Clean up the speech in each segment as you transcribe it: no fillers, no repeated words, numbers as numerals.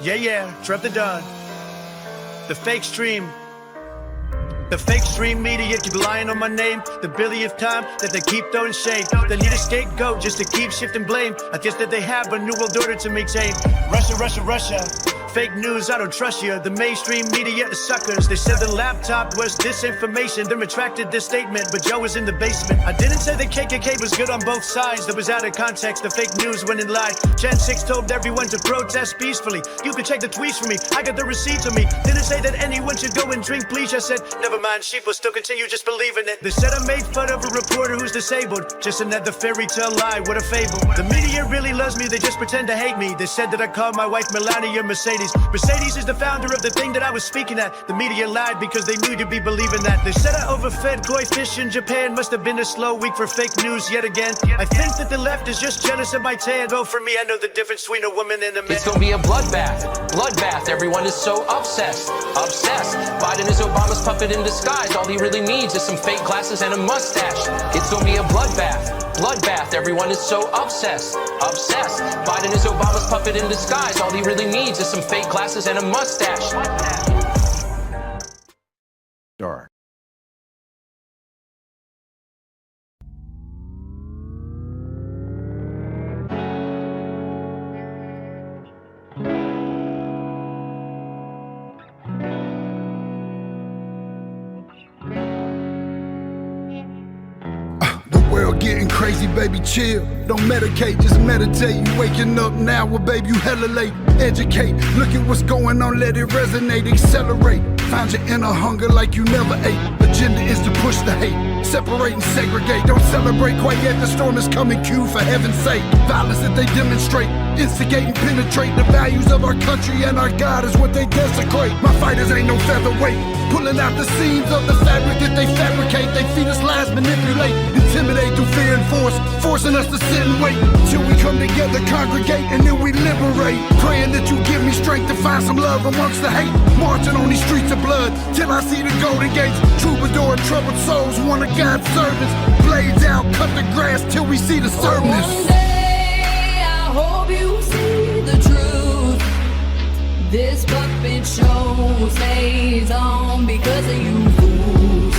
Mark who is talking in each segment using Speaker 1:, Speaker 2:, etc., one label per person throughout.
Speaker 1: Yeah, Trump the Don. The fake stream. The fake stream media keep lying on my name. The billionth time that they keep throwing shade. They need a scapegoat just to keep shifting blame. I guess that they have a new world order to maintain. Russia. Fake news, I don't trust you. The mainstream media is suckers. They said the laptop was disinformation. Then retracted this statement, but Joe was in the basement. I didn't say the KKK was good on both sides. That was out of context. The fake news went and lied. Gen 6 told everyone to protest peacefully. You can check the tweets for me. I got the receipts on me. Didn't say that anyone should go and drink bleach. I said, never mind, sheep will still continue just believing it. They said I made fun of a reporter who's disabled. Just another fairy tale lie, what a fable. The media really loves me, they just pretend to hate me. They said that I called my wife Melania Mercedes. Mercedes is the founder of the thing that I was speaking at. The media lied because they knew you'd be believing that. They said I overfed koi fish in Japan. Must have been a slow week for fake news yet again. I think that the left is just jealous of my tan. Oh, for me, I know the difference between a woman and a man.
Speaker 2: It's gonna be a bloodbath. Bloodbath. Everyone is so obsessed. Obsessed. Biden is Obama's puppet in disguise. All he really needs is some fake glasses and a mustache. It's gonna be a bloodbath. Bloodbath. Everyone is so obsessed. Obsessed. Biden is Obama's puppet in disguise. All he really needs is some fake glasses and a mustache.
Speaker 3: Dark.
Speaker 4: Getting crazy, baby, chill. Don't medicate, just meditate. You waking up now, well, baby, you hella late. Educate, look at what's going on, let it resonate, accelerate. Find your inner hunger like you never ate. Agenda is to push the hate, separate and segregate. Don't celebrate quite yet, the storm is coming, Q, for heaven's sake. Violence that they demonstrate, instigate and penetrate. The values of our country and our God is what they desecrate. My fighters ain't no featherweight, pulling out the seams of the fabric that they fabricate. They feed us lies, manipulate, intimidate through fear and force, forcing us to sit and wait till we come together, congregate, and then we liberate. Praying that you give me strength to find some love amongst the hate. Marching on these streets of blood till I see the golden gates. Troubadour and troubled souls, one of God's servants. Blades out, cut the grass till we see the servants.
Speaker 5: One day I hope you see the truth. This puppet show stays on because of you fools.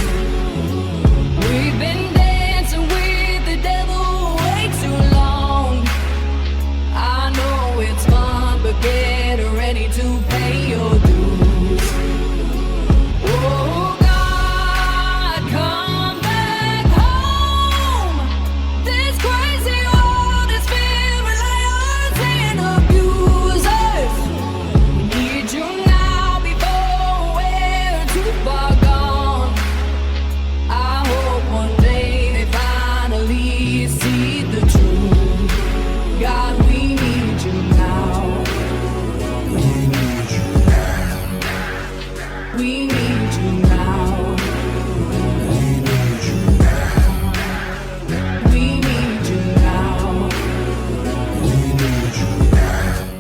Speaker 5: We've been dancing with the devil way too long. I know it's fun, but get ready to pay your dues. Oh God, come back home. This crazy world is filled with liars and abusers. We need you now before we're too far gone. I hope one day they finally see the truth. God, we need you now. We need you now. We need you now. We need you now. We need you now. We need you now.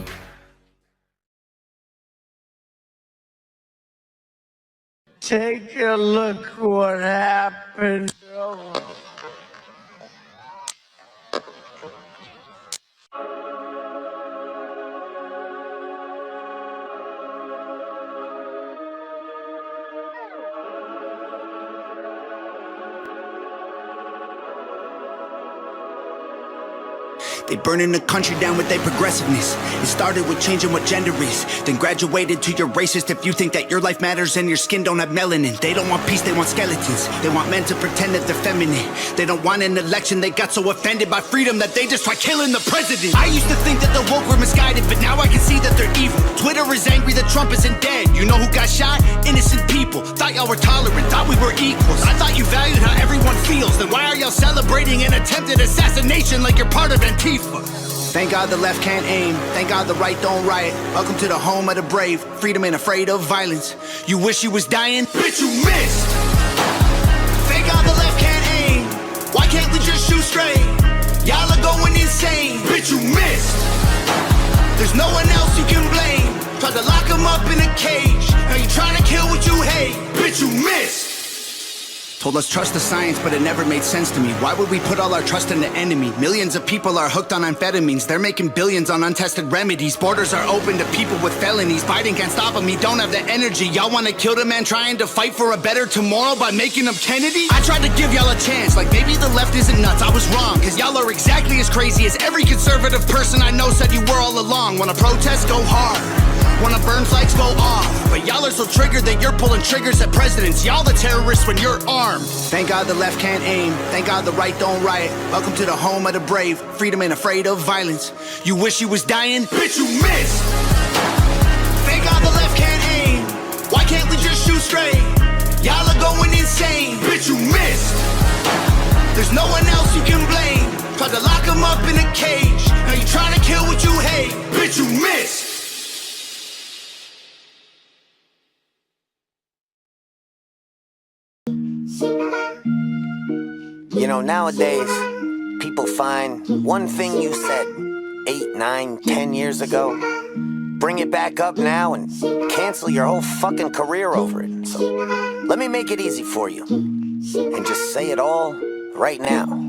Speaker 1: Take a look what happened.
Speaker 6: They burning the country down with their progressiveness. It started with changing what gender is, then graduated to you're racist if you think that your life matters and your skin don't have melanin. They don't want peace, they want skeletons. They want men to pretend that they're feminine. They don't want an election, they got so offended by freedom that they just try killing the president. I used to think that the woke were misguided, but now I can see that they're evil. Twitter is angry that Trump isn't dead. You know who got shot? Innocent people. Thought y'all were tolerant, thought we were equals. I thought you valued how everyone feels. Then why are y'all celebrating an attempted assassination like you're part of Antifa? Thank God the left can't aim. Thank God the right don't riot. Welcome to the home of the brave. Freedom ain't afraid of violence. You wish you was dying? Bitch, you missed! Thank God the left can't aim. Why can't we just shoot straight? Y'all are going insane. Bitch, you missed! There's no one else you can blame. Tried to lock him up in a cage. Now you trying to kill what you hate. Bitch, you missed! Told us trust the science, but it never made sense to me. Why would we put all our trust in the enemy? Millions of people are hooked on amphetamines. They're making billions on untested remedies. Borders are open to people with felonies. Biden can't stop them, he don't have the energy. Y'all wanna kill the man trying to fight for a better tomorrow by making him Kennedy? I tried to give y'all a chance, like maybe the left isn't nuts. I was wrong, cause y'all are exactly as crazy as every conservative person I know said you were all along. Wanna protest, go hard. Wanna burn flags, go off. But y'all are so triggered that you're pulling triggers at presidents. Y'all the terrorists when you're armed. Thank God the left can't aim. Thank God the right don't riot. Welcome to the home of the brave. Freedom ain't afraid of violence. You wish you was dying? Bitch, you missed. Thank God the left can't aim. Why can't we just shoot straight? Y'all are going insane. Bitch, you missed. There's no one else you can blame. Tried to lock him up in a cage. Now you trying to kill what you hate. Bitch, you missed.
Speaker 3: You know, nowadays, people find one thing you said 8, 9, 10 years ago, bring it back up now and cancel your whole fucking career over it. So let me make it easy for you and just say it all right now.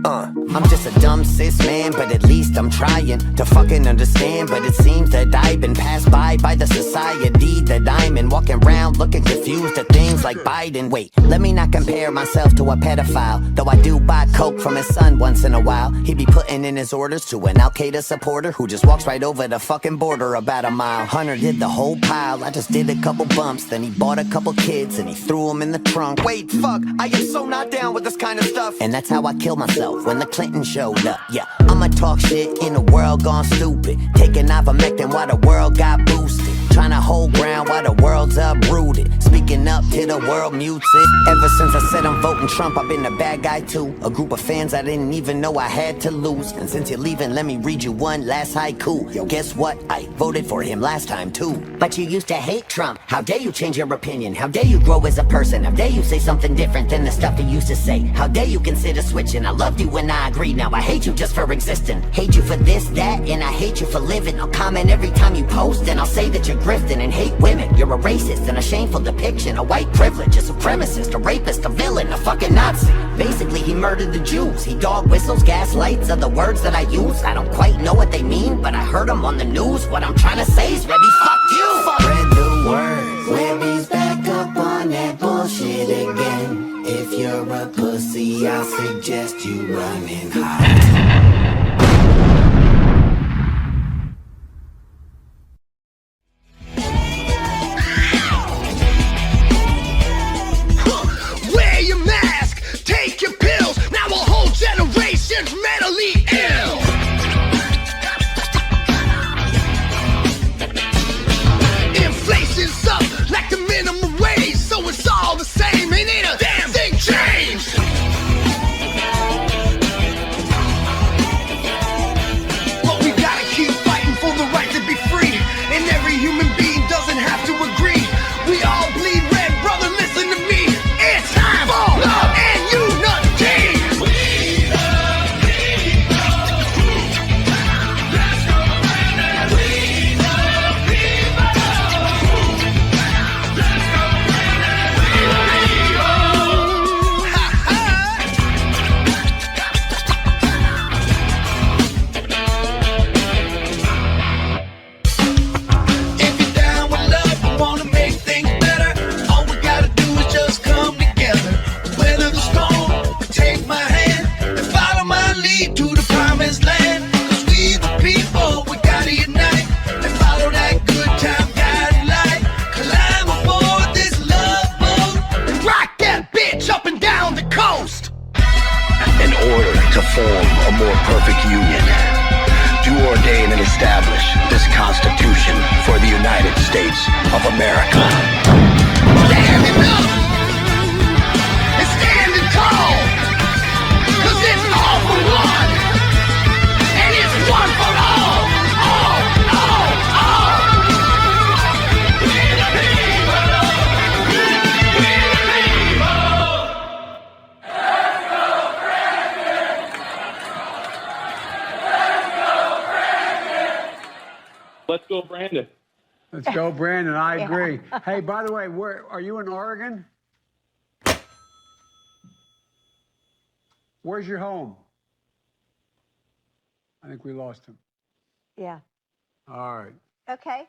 Speaker 3: I'm just a dumb cis man, but at least I'm trying to fucking understand. But it seems that I've been passed by the society that I'm in, walking around looking confused at things like Biden. Wait, let me not compare myself to a pedophile, though I do buy coke from his son once in a while. He be putting in his orders to an Al-Qaeda supporter who just walks right over the fucking border about a mile. Hunter did the whole pile, I just did a couple bumps. Then he bought a couple kids and he threw them in the trunk. Wait, fuck, I am so not down with this kind of stuff. And that's how I killed myself when the Clinton showed up. Yeah, I'ma talk shit in a world gone stupid, taking ivermectin while the world got boosted, trying to hold ground while the world's uprooted, speaking up till the world mutes it. Ever since I said I'm voting Trump, I've been a bad guy too. A group of fans I didn't even know I had to lose. And since you're leaving, let me read you one last haiku. Yo, guess what? I voted for him last time too. But you used to hate Trump. How dare you change your opinion? How dare you grow as a person? How dare you say something different than the stuff he used to say? How dare you consider switching? I loved you when I agreed. Now I hate you just for existing. Hate you for this, that, and I hate you for living. I'll comment every time you post, and I'll say that you're grifting and hate women. You're a racist and a shameful depiction of white privilege, a supremacist, a rapist, a villain, a fucking Nazi. Basically, he murdered the Jews. He dog whistles, gaslights are the words that I use. I don't quite know what they mean, but I heard them on the news. What I'm trying to say is, Rebby, fuck you! Spread the word. Webby's back up on that bullshit again. If you're a pussy, I'll suggest you run and hide.
Speaker 7: Wear your mask, take your pills. Now a whole generation's mentally ill. Inflation's up like the minimum wage, so it's all the same. Ain't it a damn thing changed? But we gotta keep fighting for the right to be free, and every human being doesn't have to agree. We all bleed red, brother, listen to me. It's time for love and unity. We the people. Let's go round and we the people. Let's go round and we the people. Ha ha. If you're down with love, you wanna make things better, all we gotta do is just come together. Weather the storm, take my hand, and follow my lead to the promised land. Cause we the people, we gotta unite, and follow that good time guiding light. Climb aboard this love boat, and rock that bitch up and down the coast.
Speaker 8: In order to form a more perfect union, do ordain and establish this Constitution for the United States of America.
Speaker 7: Standing up and standing tall, cause it's all for one, and it's one for all, all, all, all. We're the people, we're the people.
Speaker 9: Let's go, Brandon.
Speaker 10: Let's go, Brandon. I agree. Hey, by the way, where are you in Oregon?
Speaker 9: Where's your home? I think we lost him.
Speaker 10: Yeah.
Speaker 9: All right.
Speaker 10: Okay.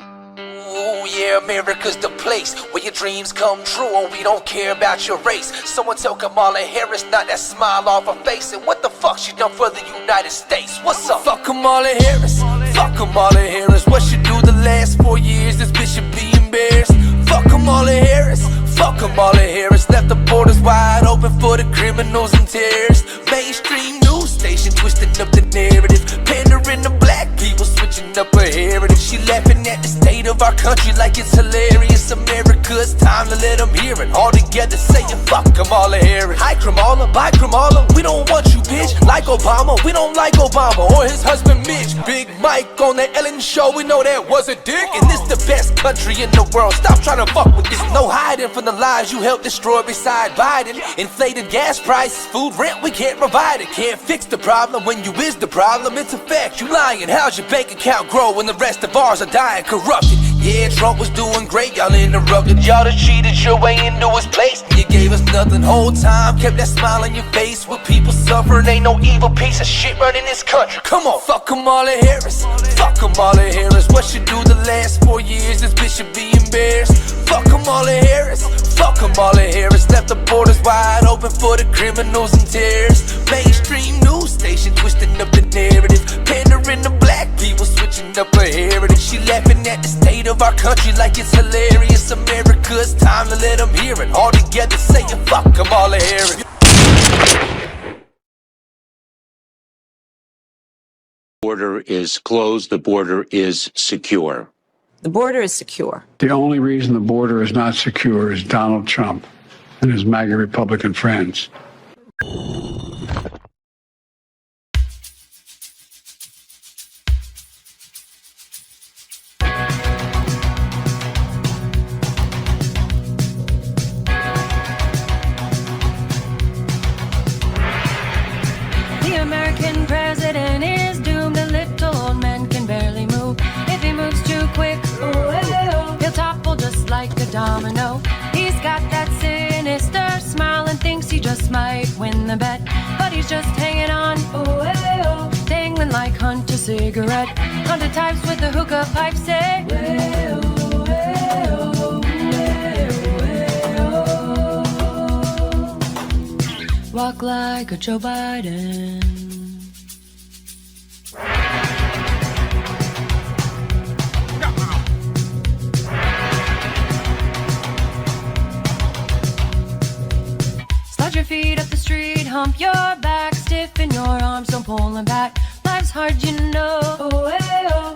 Speaker 11: Oh yeah, America's the place where your dreams come true and we don't care about your race. Someone tell Kamala Harris not that smile off her face. And what the fuck she done for the United States? What's up? Fuck Kamala Harris, fuck Kamala Harris. What she do the last 4 years, this bitch should be embarrassed. Fuck Kamala Harris, fuck Kamala Harris. Left the borders wide open for the criminals and terrorists. Mainstream news station twisting up the narrative, pandering to black people, switching up her heritage. She laughing at the state of our country like it's hilarious. America, it's time to let them hear it. All together saying fuck Kamala Harris. Hi Kamala, bye Kamala, we don't want you bitch. Like Obama, we don't like Obama or his husband Mitch. Big Mike on the Ellen show, we know that was a dick. And this the best country in the world, stop trying to fuck with this. No hiding from the lies you helped destroy beside Biden. Inflated gas prices, food rent, we can't provide it. Can't fix the problem when you is the problem, it's a fact. You lying, how's your bank account grow when the rest of ours are dying corrupted? Yeah, Trump was doing great, y'all interrupted. Y'all just cheated your way into his place. You gave us nothing whole time, kept that smile on your face. With people suffering, ain't no evil piece of shit running this country. Come on, fuck Kamala Harris, fuck Kamala Harris. What she do the last 4 years, this bitch should be embarrassed. Fuck Kamala Harris, fuck Kamala Harris. Left the borders wide open for the criminals and terrorists. Mainstream news station twisting up the narrative, pandering to black people, switching up her heritage. She laughing at the state of our country like it's hilarious. America, it's time to let them hear it. All together saying fuck Kamala Harris.
Speaker 12: Border is closed. The border is secure.
Speaker 13: The border is secure.
Speaker 9: The only reason the border is not secure is Donald Trump and his MAGA Republican friends.
Speaker 5: The American president is doomed. A little old man can barely move. If he moves too quick, he'll topple just like a domino. He's got that sinister smile and thinks he just might win the bet. But he's just hanging on, dangling like Hunter cigarette. Hunter types with the hookah pipe say, walk like a Joe Biden. Slide your feet up the street, hump your back, stiffen your arms, don't pull them back. Life's hard, you know,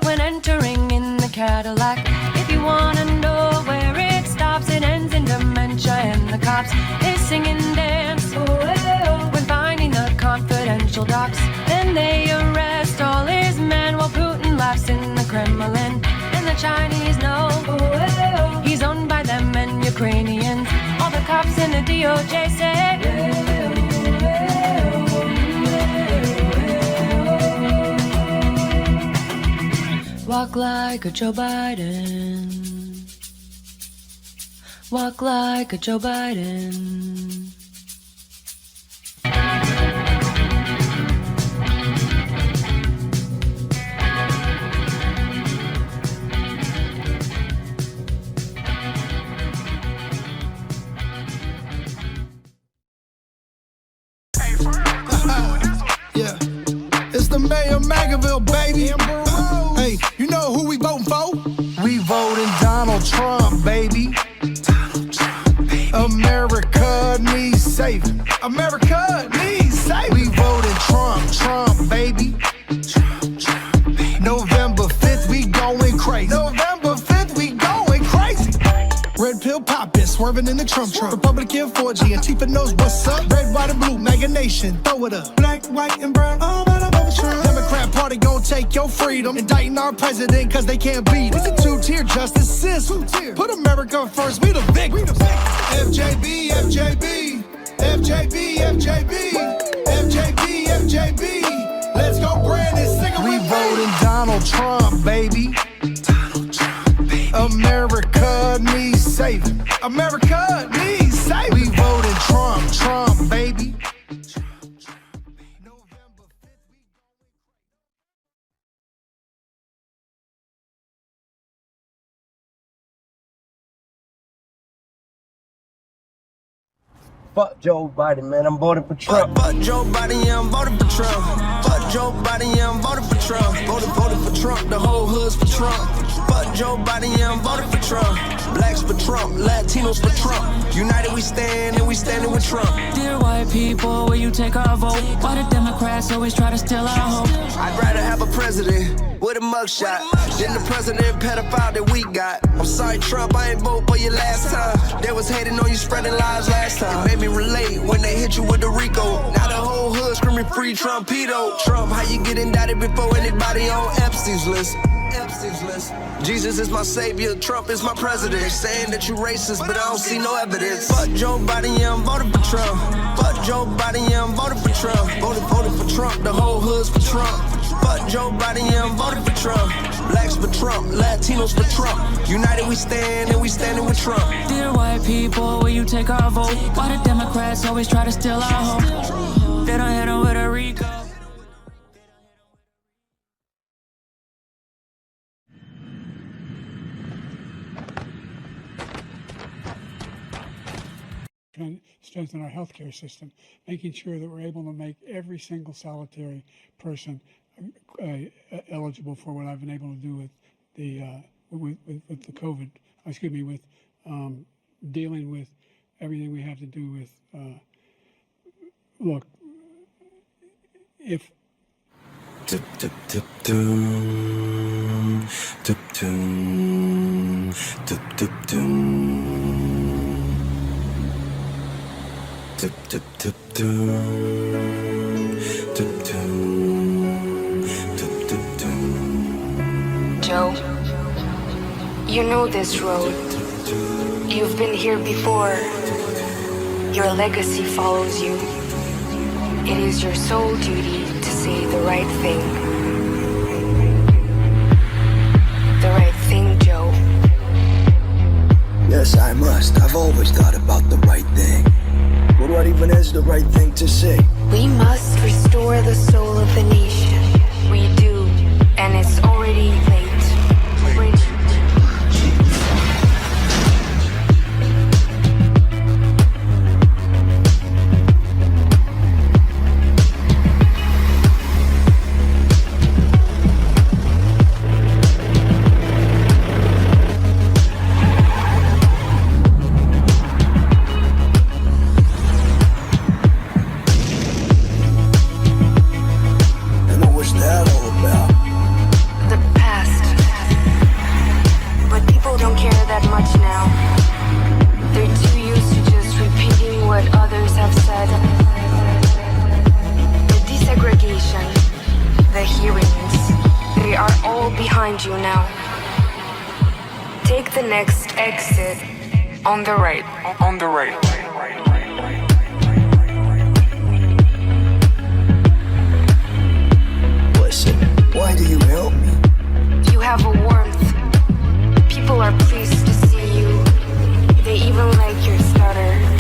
Speaker 5: when entering in the Cadillac. If you wanna know where it stops, it ends in dementia and the cops. They sing and dance when finding the confidential docs. Then they arrest all his men while Putin laughs in the Kremlin. And the Chinese know he's owned by them and Ukrainians. All the cops in the DOJ say, walk like a Joe Biden. Walk like a Joe Biden.
Speaker 4: Yeah, it's the mayor of Magaville, baby. Hey, you know who we voting for? We voting Donald Trump, baby. America needs saving. America needs saving. We voting Trump, baby. November 5th, we going crazy. November 5th, we going crazy. Red pill poppin', swerving in the Trump. Republican 4G, Antifa knows what's up. Red, white, and blue, MAGA nation, throw it up. Black, white, and brown, all that above Trump. Democrat party gon' take your freedom. Indicting our president cause they can't beat it. It's a two-tier justice system. Put America first, we the victims. FJB, FJB, FJB, FJB, FJB, FJB. Let's go, Brandon, sing it. We voting Donald Trump, baby. America needs saving. America needs
Speaker 10: Fuck Joe Biden, man. I'm voting for Trump. Fuck Joe Biden, yeah, I'm voting for Trump. Fuck Joe Biden, yeah, I'm voting for Trump. Voting for Trump, the whole hood's for Trump. Fuck Joe Biden, yeah, I'm voting for Trump. Blacks for Trump, Latinos for Trump. United we stand, and we standing with Trump.
Speaker 14: Dear white people, will you take our vote? Why the Democrats always try to steal our hope?
Speaker 10: I'd rather have a president with a mugshot than the president pedophile that we got. I'm sorry, Trump, I ain't vote for you last time. They was hating on you spreading lies last time. It made me relate when they hit you with the Rico. Now the whole hood screaming free Trumpito. Trump, how you get indicted before anybody on Epstein's list? Epstein's list. Jesus is my savior, Trump is my president. Saying that you racist, but I don't see no evidence. Fuck Joe Biden, yeah, I'm voting for Trump. Fuck Joe Biden, yeah, I'm voting for Trump. Voting for Trump, the whole hood's for Trump. Fuck Joe Biden, yeah, I'm voting for Trump. Blacks for Trump, Latinos for Trump. United we stand, and we standing with Trump.
Speaker 14: Dear white people, will you take our vote? Why the Democrats always try to steal our hope? They don't hit them with a Rico.
Speaker 9: Strengthen our healthcare system, making sure that we're able to make every single solitary person eligible for what I've been able to do with the with the COVID. Excuse me, with dealing with everything we have to do with. Look, if.
Speaker 15: Joe, you know this road. You've been here before. Your legacy follows you. It is your sole duty to say the right thing. The right thing, Joe.
Speaker 16: Yes, I must. I've always thought about the right thing. But what even is the right thing to say?
Speaker 15: We must restore the soul of the nation. We do, and it's already late. Next exit on the right. On the right.
Speaker 16: Listen, why do you help me?
Speaker 15: You have a warmth. People are pleased to see you. They even like your stutter.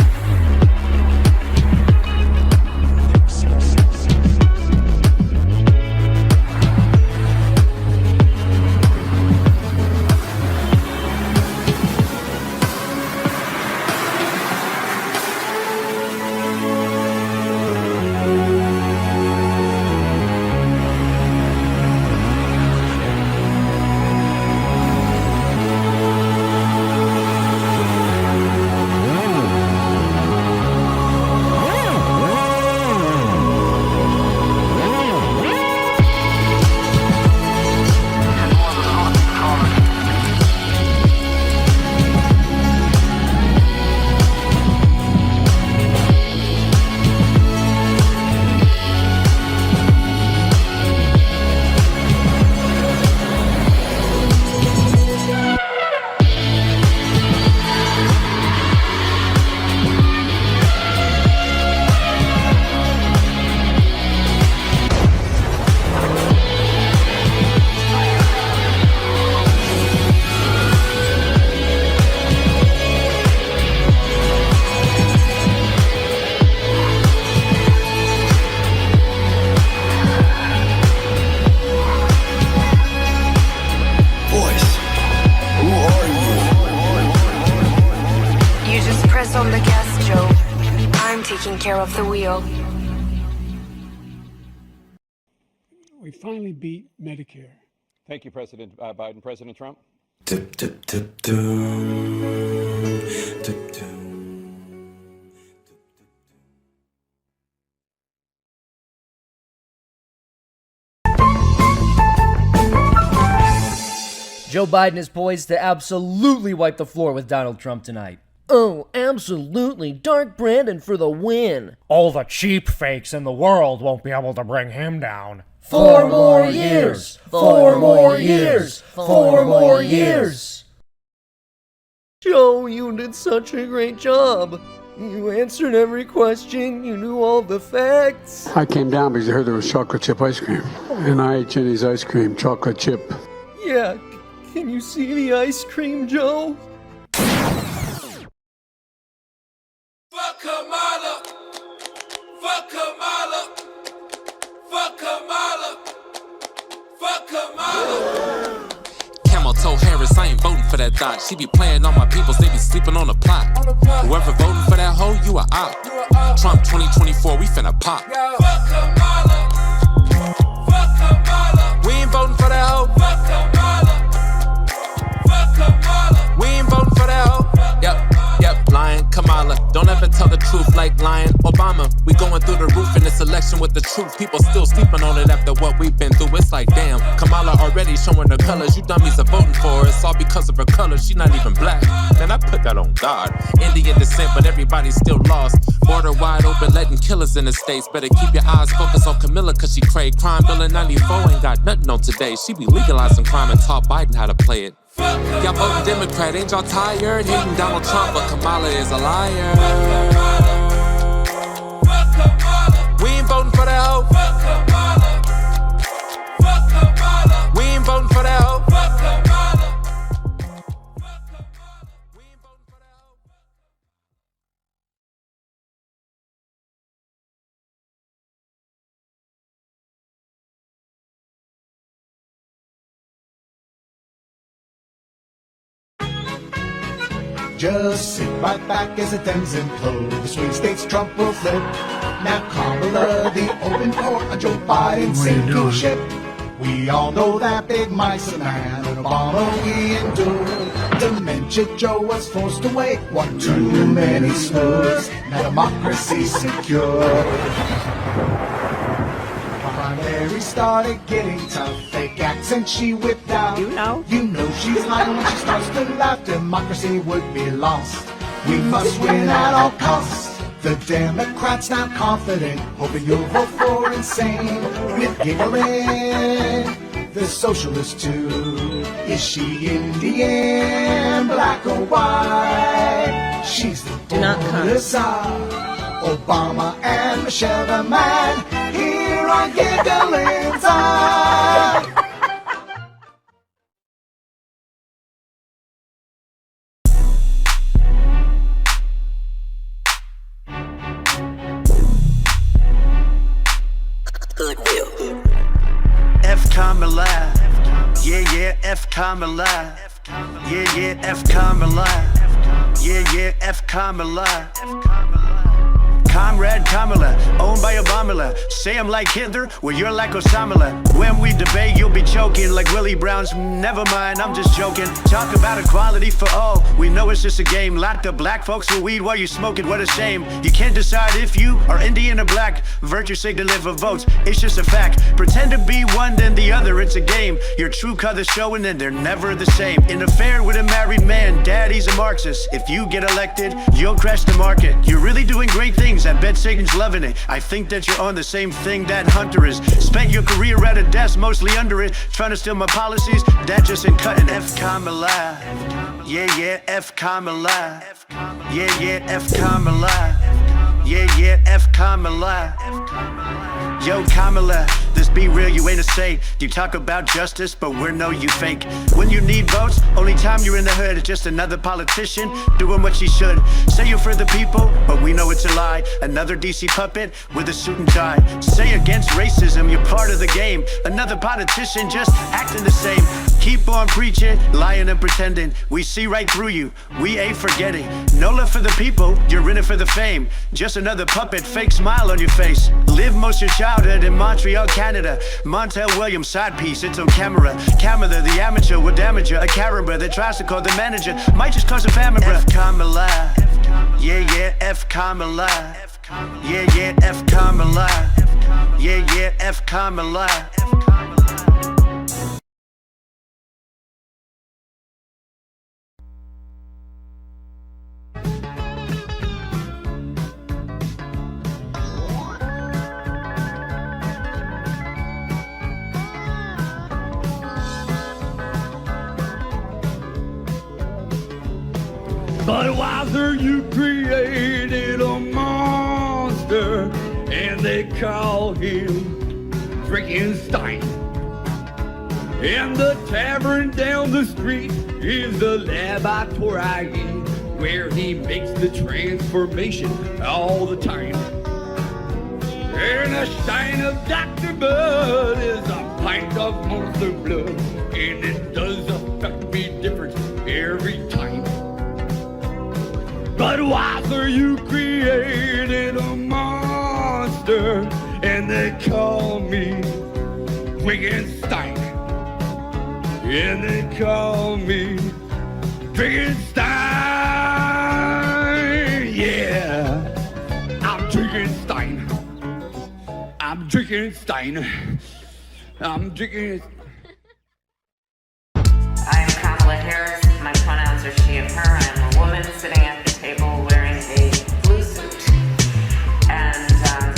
Speaker 15: care of the wheel.
Speaker 9: We finally beat Medicare.
Speaker 17: Thank you, President Biden. President Trump?
Speaker 18: Joe Biden is poised to absolutely wipe the floor with Donald Trump tonight. Oh, absolutely. Dark Brandon for the win.
Speaker 19: All the cheap fakes in the world won't be able to bring him down.
Speaker 18: 4 more years. 4 more years. 4 more years. Joe, you did such a great job. You answered every question. You knew all the facts.
Speaker 20: I came down because I heard there was chocolate chip ice cream. And I ate Jenny's ice cream, chocolate chip.
Speaker 18: Yeah, can you see the ice cream, Joe?
Speaker 7: Fuck Kamala. Fuck Kamala. Fuck Kamala. Fuck Kamala.
Speaker 11: Camel toe Harris, I ain't voting for that dot. She be playing on my peoples, they be sleeping on the plot. Whoever voting for that hoe, you a op. Trump 2024, we finna pop.
Speaker 7: Fuck Kamala. Fuck Kamala.
Speaker 11: We ain't voting for that hoe.
Speaker 7: Fuck Kamala. Fuck Kamala.
Speaker 11: We ain't voting for that hoe. Yep, lying Kamala. Don't ever tell the truth like lying Obama. We going through the roof in this election with the truth. People still sleeping on it after what we've been through. It's like, damn, Kamala already showing her colors. You dummies are voting for her. It's all because of her color. She's not even black. Man, I put that on God. Indian descent, but everybody's still lost. Border wide open, letting killers in the states. Better keep your eyes focused on Camilla, cause she crave crime bill in 94 ain't got nothing on today. She be legalizing crime and taught Biden how to play it. Y'all voting Democrat, ain't y'all tired? Hating Donald Trump, but Kamala is a liar. We ain't voting for that hoe. We ain't voting for that hoe.
Speaker 21: Just sit right back as the Dems implode. The swing states Trump will flip. Now Kamala, the open court on Joe Biden's sinking ship. We all know that Big Mike's a man, and Obama we endure. Dementia Joe was forced away. One too many snooze. Now democracy's secure. Primary started getting tough. Fake accent she whipped out.
Speaker 13: You know
Speaker 21: she's lying when she starts to laugh. Democracy would be lost. We must win at all costs. The Democrats now confident, hoping you'll vote for insane. With giggling, the socialist too. Is she Indian, black or white? She's the border side. Obama and Michelle the man. Here on Giggling's Eye.
Speaker 1: F Kamala. Yeah, F Kamala. Yeah, F Kamala. Yeah, F Kamala. Comrade Kamala, owned by Obama. Say I'm like Hitler, well you're like Osama. When we debate, you'll be choking like Willie Brown's. Never mind, I'm just joking. Talk about equality for all. We know it's just a game. Lock the black folks with weed while you smoking. What a shame. You can't decide if you are Indian or black. Virtue sig deliver votes. It's just a fact. Pretend to be one, then the other. It's a game. Your true colors showing, and they're never the same. In affair with a married man, daddy's a Marxist. If you get elected, you'll crash the market. You're really doing great things. I bet Satan's loving it. I think that you're on the same thing that Hunter is. Spent your career at a desk, mostly under it, trying to steal my policies. That just ain't cutting. F Kamala. Yeah, F Kamala. Yeah, F Kamala. Yeah, F Kamala. Yo, Kamala, Let's be real, you ain't a saint. You talk about justice, but we're no you fake. When you need votes, only time you're in the hood is just another politician doing what she should. Say you're for the people, but we know it's a lie. Another DC puppet with a suit and tie. Say against racism, you're part of the game. Another politician just acting the same. Keep on preaching, lying and pretending. We see right through you, we ain't forgetting. No love for the people, you're in it for the fame. Just another puppet, fake smile on your face. Live most of your childhood in Montreal, Canada. Montel Williams, side piece, it's on camera. Camera, the amateur will damage you. A caramba that tries to call the manager might just cause a famine. F Kamala, yeah, yeah, F Kamala. Yeah, yeah, F Kamala. Yeah, yeah, F Kamala.
Speaker 2: Budweiser, you created a monster, and they call him Frankenstein. And the tavern down the street is the laboratory where he makes the transformation all the time. And a stein of Dr. Bud is a pint of monster blood, and it does affect me different every time. Budweiser, you created a monster, and they call me Frankenstein. And they call me Frankenstein. Yeah, I'm drinking Stein. I'm drinking Stein. I'm drinking.
Speaker 13: I am Kamala Harris. My pronouns are she and her. I am a woman sitting at the table wearing a blue suit. And,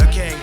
Speaker 1: okay.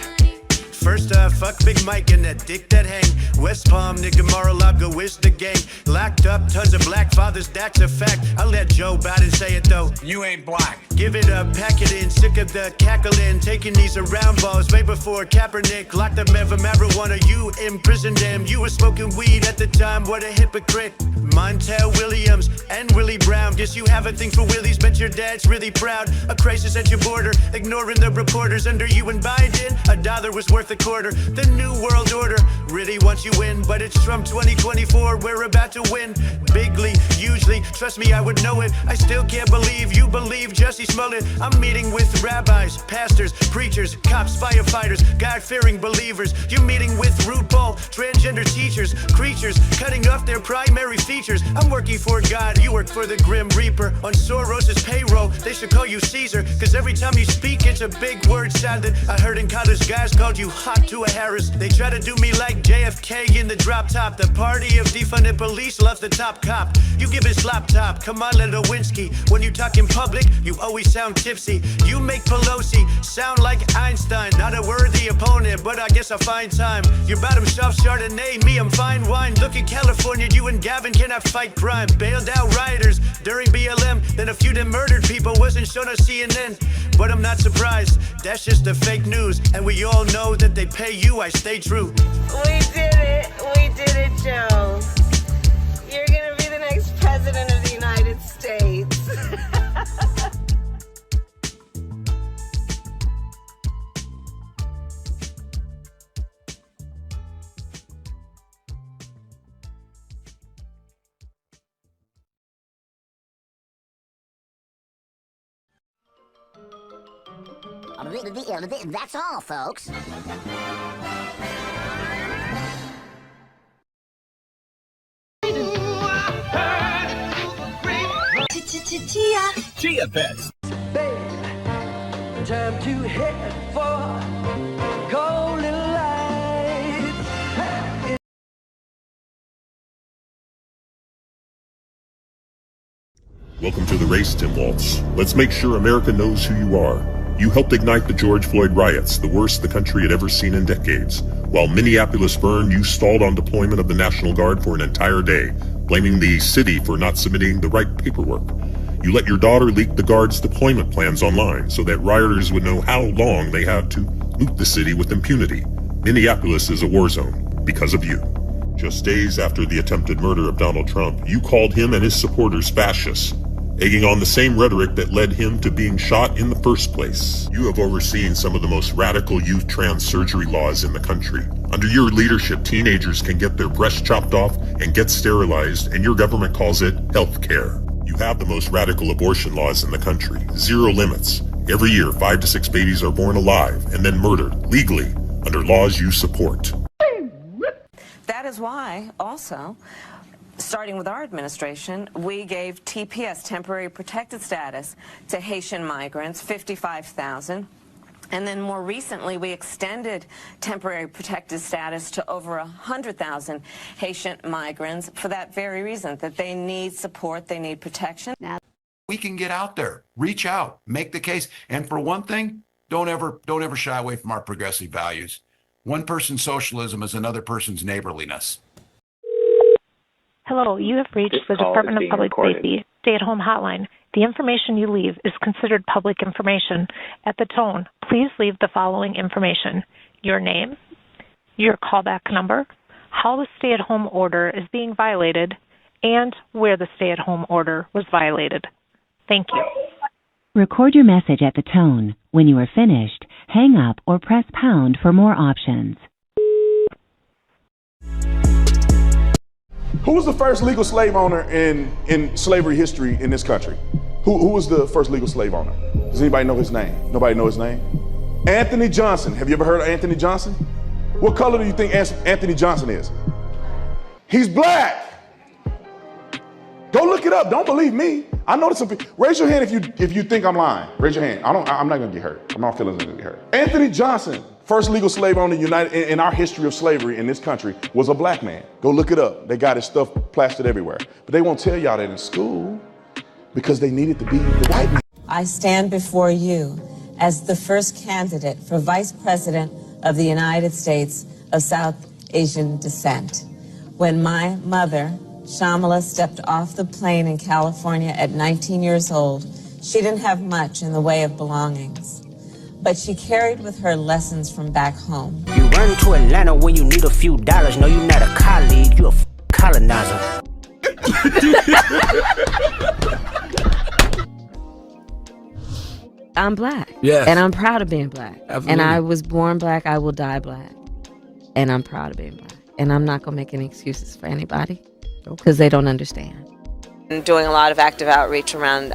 Speaker 1: First fuck Big Mike and that dick that hang. West Palm, nigga, Mar-a-Lago is the gang. Locked up, tons of black fathers, that's a fact. I'll let Joe Biden say it though. You ain't black. Give it up, pack it in, sick of the cackling. Taking these around balls way before Kaepernick. Locked them ever marijuana, you imprisoned them. You were smoking weed at the time, what a hypocrite. Montel Williams and Willie Brown. Guess you have a thing for Willies, bet your dad's really proud. A crisis at your border, ignoring the reporters. Under you and Biden, $1 was worth a quarter. The new world order really wants you in, but it's Trump 2024, we're about to win. Bigly, hugely, trust me, I would know it. I still can't believe you believe Jussie Smollett. I'm meeting with rabbis, pastors, preachers, cops, firefighters, God-fearing believers. You're meeting with RuPaul, transgender teachers, creatures, cutting off their primary features. I'm working for God, you work for the Grim Reaper. On Soros's payroll, they should call you Caesar, cause every time you speak, it's a big word salad. I heard in college guys called you hot Tuah Harris. They try to do me like JFK in the drop top. The party of defunded police loves the top cop. You give it slop top, come on Lewinsky. When you talk in public, you always sound tipsy. You make Pelosi sound like Einstein. Not a worthy opponent, but I guess I'll find time. Your bottom shelf Chardonnay, me I'm fine wine. Look at California, you and Gavin cannot fight crime. Bailed out rioters during BLM, then a few that murdered people wasn't shown on CNN. But I'm not surprised, that's just the fake news. And we all know that they pay you, I stay true.
Speaker 22: We did it, Joe. You're gonna be the next president of the United States.
Speaker 23: That's all, folks.
Speaker 7: Chia Pets.
Speaker 24: Time to head for golden lights.
Speaker 25: Welcome to the race, Tim Waltz. Let's make sure America knows who you are. You helped ignite the George Floyd riots, the worst the country had ever seen in decades. While Minneapolis burned, you stalled on deployment of the National Guard for an entire day, blaming the city for not submitting the right paperwork. You let your daughter leak the Guard's deployment plans online so that rioters would know how long they had to loot the city with impunity. Minneapolis is a war zone because of you. Just days after the attempted murder of Donald Trump, you called him and his supporters fascists, egging on the same rhetoric that led him to being shot in the first place. You have overseen some of the most radical youth trans surgery laws in the country. Under your leadership, teenagers can get their breasts chopped off and get sterilized, and your government calls it health care. You have the most radical abortion laws in the country. 0 limits. Every year, 5 to 6 babies are born alive and then murdered legally under laws you support.
Speaker 13: That is why, also, starting with our administration, we gave TPS, temporary protected status, to Haitian migrants, 55,000. And then more recently, we extended temporary protected status to over 100,000 Haitian migrants for that very reason, that they need support, they need protection.
Speaker 3: We can get out there, reach out, make the case. And for one thing, don't ever shy away from our progressive values. One person's socialism is another person's neighborliness.
Speaker 6: Hello, you have reached the Department of Public Safety stay-at-home hotline. The information you leave is considered public information. At the tone, please leave the following information: your name, your callback number, how the stay-at-home order is being violated, and where the stay-at-home order was violated. Thank you.
Speaker 8: Record your message at the tone. When you are finished, hang up or press pound for more options.
Speaker 12: Who was the first legal slave owner in slavery history in this country? Who was the first legal slave owner? Does anybody know his name? Nobody know his name? Anthony Johnson. Have you ever heard of Anthony Johnson? What color do you think Anthony Johnson is? He's black. Go look it up. Don't believe me. I know that some people. Raise your hand if you think I'm lying. Raise your hand. I'm not gonna get hurt. My feelings are gonna get hurt. Anthony Johnson, first legal slave owner in our history of slavery in this country, was a black man. Go look it up. They got his stuff plastered everywhere. But they won't tell y'all that in school because they need it to be the white man.
Speaker 22: I stand before you as the first candidate for Vice President of the United States of South Asian descent. When my mother, Shamala, stepped off the plane in California at 19 years old, she didn't have much in the way of belongings. But she carried with her lessons from back home.
Speaker 23: You run to Atlanta when you need a few dollars. No, you're not a colleague, you're a colonizer.
Speaker 26: I'm black.
Speaker 12: Yes.
Speaker 26: And I'm proud of being black.
Speaker 12: Absolutely.
Speaker 26: And I was born black, I will die black. And I'm proud of being black. And I'm not gonna make any excuses for anybody because they don't understand.
Speaker 22: Doing a lot of active outreach around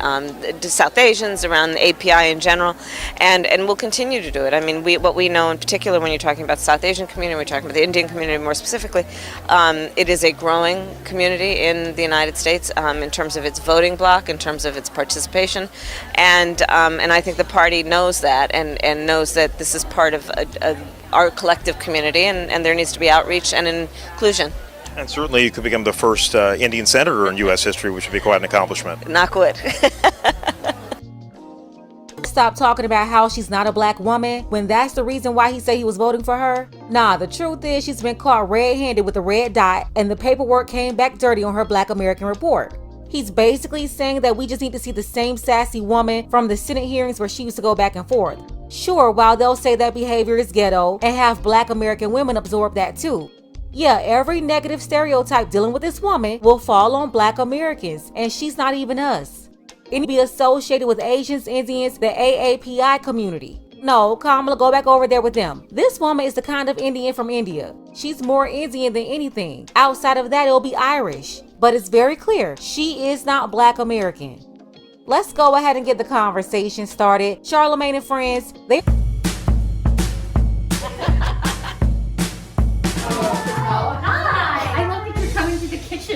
Speaker 22: South Asians, around the API in general, and we'll continue to do it. I mean, what we know in particular when you're talking about the South Asian community, we're talking about the Indian community more specifically, it is a growing community in the United States in terms of its voting bloc, in terms of its participation, and I think the party knows that and knows that this is part of our collective community, and there needs to be outreach and inclusion.
Speaker 27: And certainly you could become the first Indian senator in U.S. history, which would be quite an accomplishment.
Speaker 22: Knock wood.
Speaker 28: Stop talking about how she's not a black woman when that's the reason why he said he was voting for her. Nah, the truth is she's been caught red-handed with a red dot and the paperwork came back dirty on her Black American report. He's basically saying that we just need to see the same sassy woman from the Senate hearings where she used to go back and forth. Sure, while they'll say that behavior is ghetto and have black American women absorb that too. Yeah, every negative stereotype dealing with this woman will fall on black Americans, and she's not even us. It need to be associated with Asians, Indians, the AAPI community. No, Kamala, go back over there with them. This woman is the kind of Indian from India. She's more Indian than anything. Outside of that, it'll be Irish. But it's very clear, she is not black American. Let's go ahead and get the conversation started. Charlamagne and friends, they...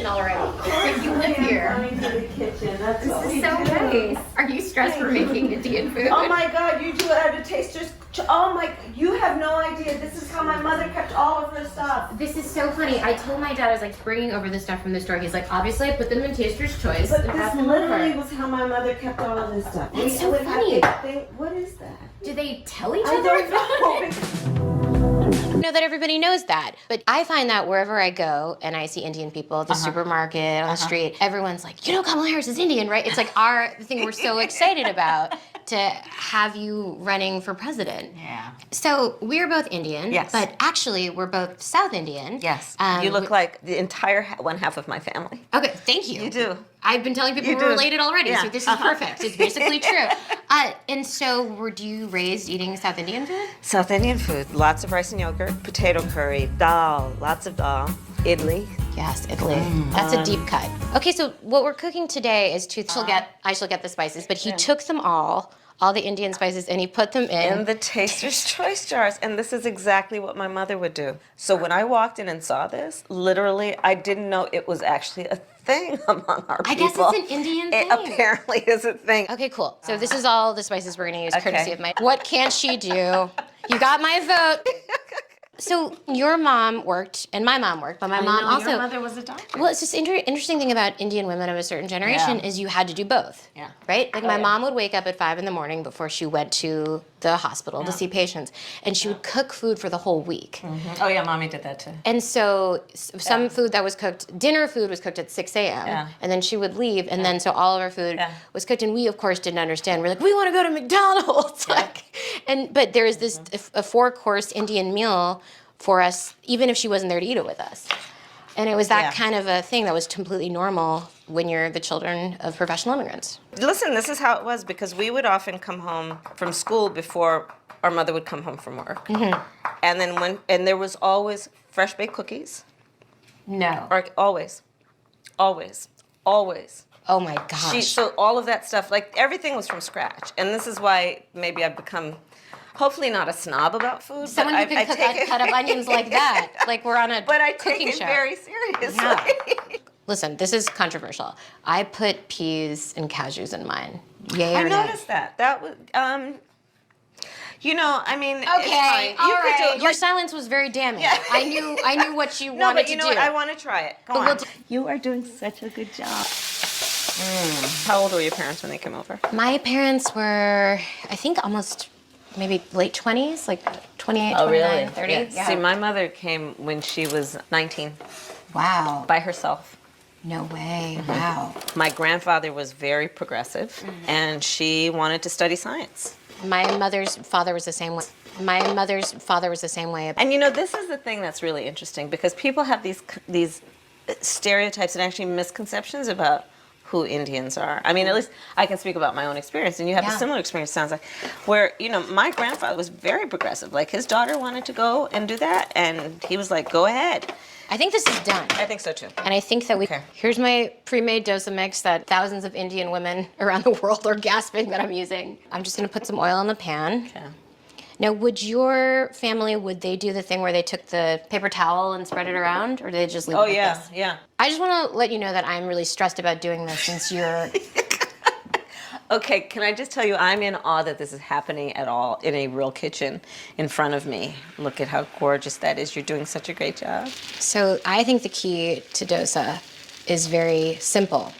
Speaker 29: Already. Like you live here.
Speaker 22: Coming to the kitchen. That's
Speaker 29: this is so nice. Are you stressed for making Indian food?
Speaker 22: Oh my God, you do it at a taster's. Oh my, you have no idea. This is how my mother kept all of her stuff.
Speaker 29: This is so funny. I told my dad I was like bringing over the stuff from the store. He's like, obviously I put them in Taster's Choice.
Speaker 22: But this literally was how my mother kept all of this stuff.
Speaker 29: That's so funny.
Speaker 22: What is that?
Speaker 29: Do they tell each
Speaker 22: I
Speaker 29: other?
Speaker 22: don't know.
Speaker 29: know that everybody knows that, but I find that wherever I go and I see Indian people at the supermarket, on the street, everyone's like, you know Kamala Harris is Indian, right? It's like the thing we're so excited about to have you running for president.
Speaker 13: Yeah.
Speaker 29: So we're both Indian,
Speaker 13: Yes.
Speaker 29: but actually we're both South Indian.
Speaker 13: Yes. You look like the entire one half of my family.
Speaker 29: Okay, thank you.
Speaker 13: You do.
Speaker 29: I've been telling people
Speaker 13: You
Speaker 29: we're
Speaker 13: do.
Speaker 29: related already,
Speaker 13: Yeah.
Speaker 29: so this is perfect. It's basically true. And so were you raised eating South Indian food?
Speaker 13: South Indian food, lots of rice and yogurt, potato curry, dal, lots of dal, idli.
Speaker 29: Yes, Italy. That's a deep cut. Okay, so what we're cooking today is I shall get the spices, but he took them all the Indian spices, and he put them in
Speaker 13: the taster's choice jars. And this is exactly what my mother would do. So when I walked in and saw this, literally, I didn't know it was actually a thing among our people.
Speaker 29: I guess it's an Indian thing.
Speaker 13: It apparently is a thing.
Speaker 29: Okay, cool. So this is all the spices we're gonna use, courtesy
Speaker 13: Okay.
Speaker 29: of my. What can't she do? You got my vote. So your mom worked, and my mom worked, but my mom also.
Speaker 13: Your mother was a doctor.
Speaker 29: Well, it's just interesting thing about Indian women of a certain generation is you had to do both.
Speaker 13: Yeah.
Speaker 29: Right? Like my mom would wake up at 5 a.m. before she went to the hospital to see patients, and she would cook food for the whole week.
Speaker 13: Oh yeah, mommy did that too.
Speaker 29: And so some food that was cooked, dinner food was cooked at 6 a.m.
Speaker 13: Yeah.
Speaker 29: And then she would leave, and then so all of our food was cooked, and we of course didn't understand. We're like, we want to go to McDonald's, but there is this a 4-course Indian meal for us, even if she wasn't there to eat it with us. And it was that kind of a thing that was completely normal when you're the children of professional immigrants.
Speaker 13: Listen, this is how it was because we would often come home from school before our mother would come home from work. And then there was always fresh baked cookies.
Speaker 29: No.
Speaker 13: Or always.
Speaker 29: Oh my gosh.
Speaker 13: So all of that stuff, like everything was from scratch. And this is why maybe I've become hopefully not a snob about food.
Speaker 29: Someone
Speaker 13: but
Speaker 29: who can cut up onions like that. Like we're on a
Speaker 13: but I
Speaker 29: cooking
Speaker 13: take it
Speaker 29: show.
Speaker 13: very seriously.
Speaker 29: Yeah. Listen, this is controversial. I put peas and cashews in mine. Yay or
Speaker 13: I
Speaker 29: nay?
Speaker 13: that. That was, you know, I mean, it's
Speaker 29: Okay,
Speaker 13: fine.
Speaker 29: all right. Your silence was very damning.
Speaker 13: Yeah.
Speaker 29: I knew what you
Speaker 13: No,
Speaker 29: wanted
Speaker 13: but you
Speaker 29: to
Speaker 13: know
Speaker 29: do.
Speaker 13: what? I want to try it. Go
Speaker 29: But
Speaker 13: on.
Speaker 29: we'll do-
Speaker 13: You are doing such a good job. How old were your parents when they came over?
Speaker 29: My parents were, I think, almost maybe late 20s, like 28,
Speaker 13: Oh,
Speaker 29: 29,
Speaker 13: really?
Speaker 29: 30.
Speaker 13: Yeah. See, my mother came when she was 19
Speaker 29: Wow.
Speaker 13: by herself.
Speaker 29: No way. Wow.
Speaker 13: My grandfather was very progressive, and she wanted to study science.
Speaker 29: My mother's father was the same way.
Speaker 13: And you know, this is the thing that's really interesting because people have these stereotypes and actually misconceptions about who Indians are. I mean, at least I can speak about my own experience, and you have a similar experience, sounds like, where, you know, my grandfather was very progressive. Like, his daughter wanted to go and do that, and he was like, go ahead.
Speaker 29: I think this is done.
Speaker 13: I think so, too.
Speaker 29: And I think that here's my pre-made dosa mix that thousands of Indian women around the world are gasping that I'm using. I'm just gonna put some oil in the pan.
Speaker 13: Okay.
Speaker 29: Now, would your family, would they do the thing where they took the paper towel and spread it around, or did they just leave it like this?
Speaker 13: Yeah.
Speaker 29: I just want to let you know that I'm really stressed about doing this since you're...
Speaker 13: Okay, can I just tell you, I'm in awe that this is happening at all in a real kitchen in front of me. Look at how gorgeous that is. You're doing such a great job.
Speaker 29: So I think the key to dosa is very simple.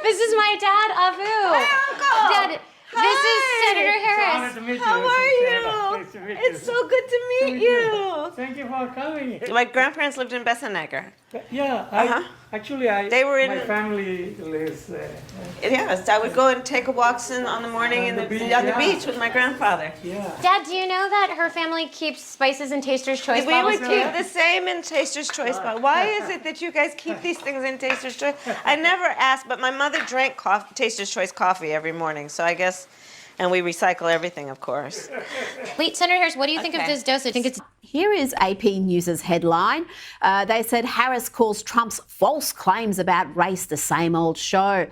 Speaker 29: This is my dad, Avu.
Speaker 13: Hi, Uncle.
Speaker 29: Dad, this is Senator Harris.
Speaker 4: To meet
Speaker 13: How
Speaker 4: you.
Speaker 13: are
Speaker 4: Sarah.
Speaker 13: you?
Speaker 4: Nice to meet
Speaker 13: It's
Speaker 4: you.
Speaker 13: so good to meet you.
Speaker 4: Thank you for coming.
Speaker 13: My grandparents lived in Bessenecker.
Speaker 4: Yeah, actually,
Speaker 13: They were in
Speaker 4: my family lives
Speaker 13: Yes, I would go and take walks on the morning
Speaker 4: On the beach,
Speaker 13: on the
Speaker 4: yeah.
Speaker 13: beach with my grandfather.
Speaker 4: Yeah.
Speaker 29: Dad, do you know that her family keeps spices in Taster's Choice
Speaker 13: We
Speaker 29: bottles?
Speaker 13: would keep the same in Taster's Choice bottle. Why is it that you guys keep these things in Taster's Choice? I never asked, but my mother drank Taster's Choice coffee every morning, so I guess, and we recycle everything, of course.
Speaker 29: Wait, Senator Harris, what do you think of
Speaker 13: Okay.
Speaker 29: this dosa? I think it's
Speaker 5: Here is AP News' headline. They said Harris calls Trump's false claims about race the same old show.